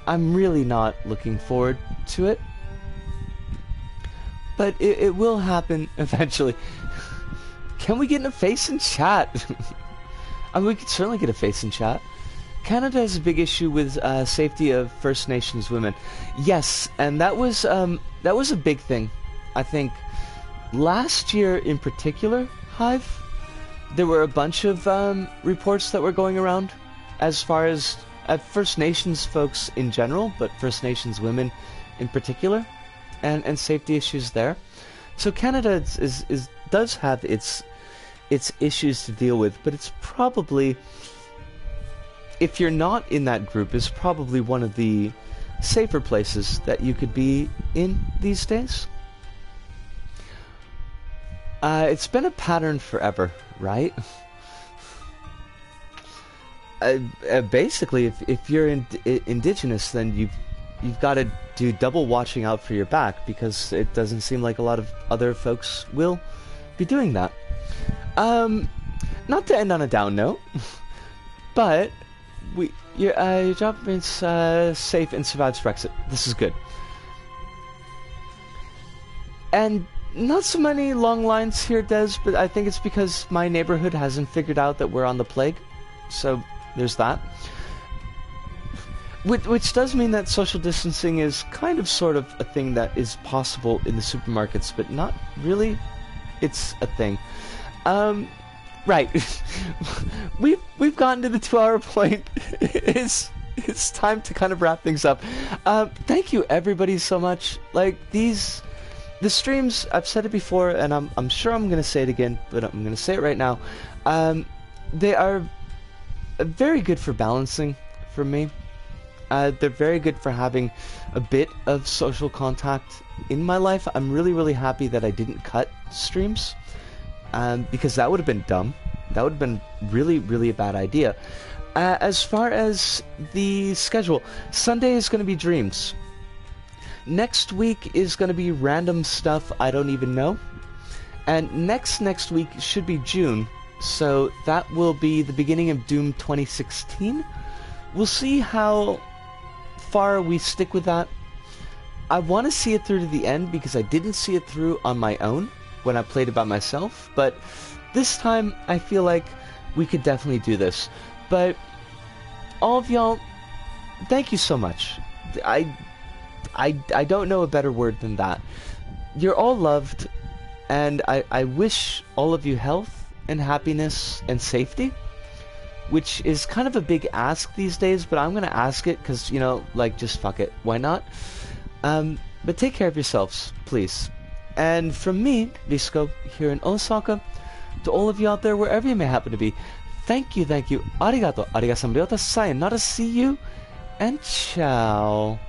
really not looking forward to it. But it will happen eventually. Can we get a face in chat? I mean, we could certainly get a face in chat. Canada has a big issue with safety of First Nations women. Yes, and that was a big thing. I think last year in particular, Hive, there were a bunch of reports that were going around as far as First Nations folks in general, but First Nations women in particular. And safety issues there. So Canada does have its issues to deal with, but it's probably, if you're not in that group, is probably one of the safer places that you could be in these days. It's been a pattern forever, right? Basically, if you're indigenous, then you've got to do double watching out for your back, because it doesn't seem like a lot of other folks will be doing that. Not to end on a down note, but your job remains safe and survives Brexit. This is good. And not so many long lines here, Des, but I think it's because my neighborhood hasn't figured out that we're on the plague. So there's that. Which does mean that social distancing is kind of sort of a thing that is possible in the supermarkets, but not really. It's a thing. Right. We've gotten to the 2-hour point. It's time to kind of wrap things up. Thank you everybody so much. Like the streams, I've said it before, and I'm sure I'm gonna say it again, but I'm gonna say it right now. They are very good for balancing for me. They're very good for having a bit of social contact in my life. I'm really, really happy that I didn't cut streams, because that would have been dumb. That would have been really, really a bad idea. As far as the schedule, Sunday is going to be Dreams. Next week is going to be random stuff I don't even know. And next week should be June, so that will be the beginning of Doom 2016. We'll see how far we stick with that. I want to see it through to the end because I didn't see it through on my own when I played it by myself, but this time I feel like we could definitely do this. But all of y'all, thank you so much. I don't know a better word than that. You're all loved, and I wish all of you health and happiness and safety, which is kind of a big ask these days, but I'm going to ask it because, you know, like, just fuck it. Why not? But take care of yourselves, please. And from me, Risco, here in Osaka, to all of you out there, wherever you may happen to be, thank you. Arigato. Arigato. Sayonara. See you, and ciao.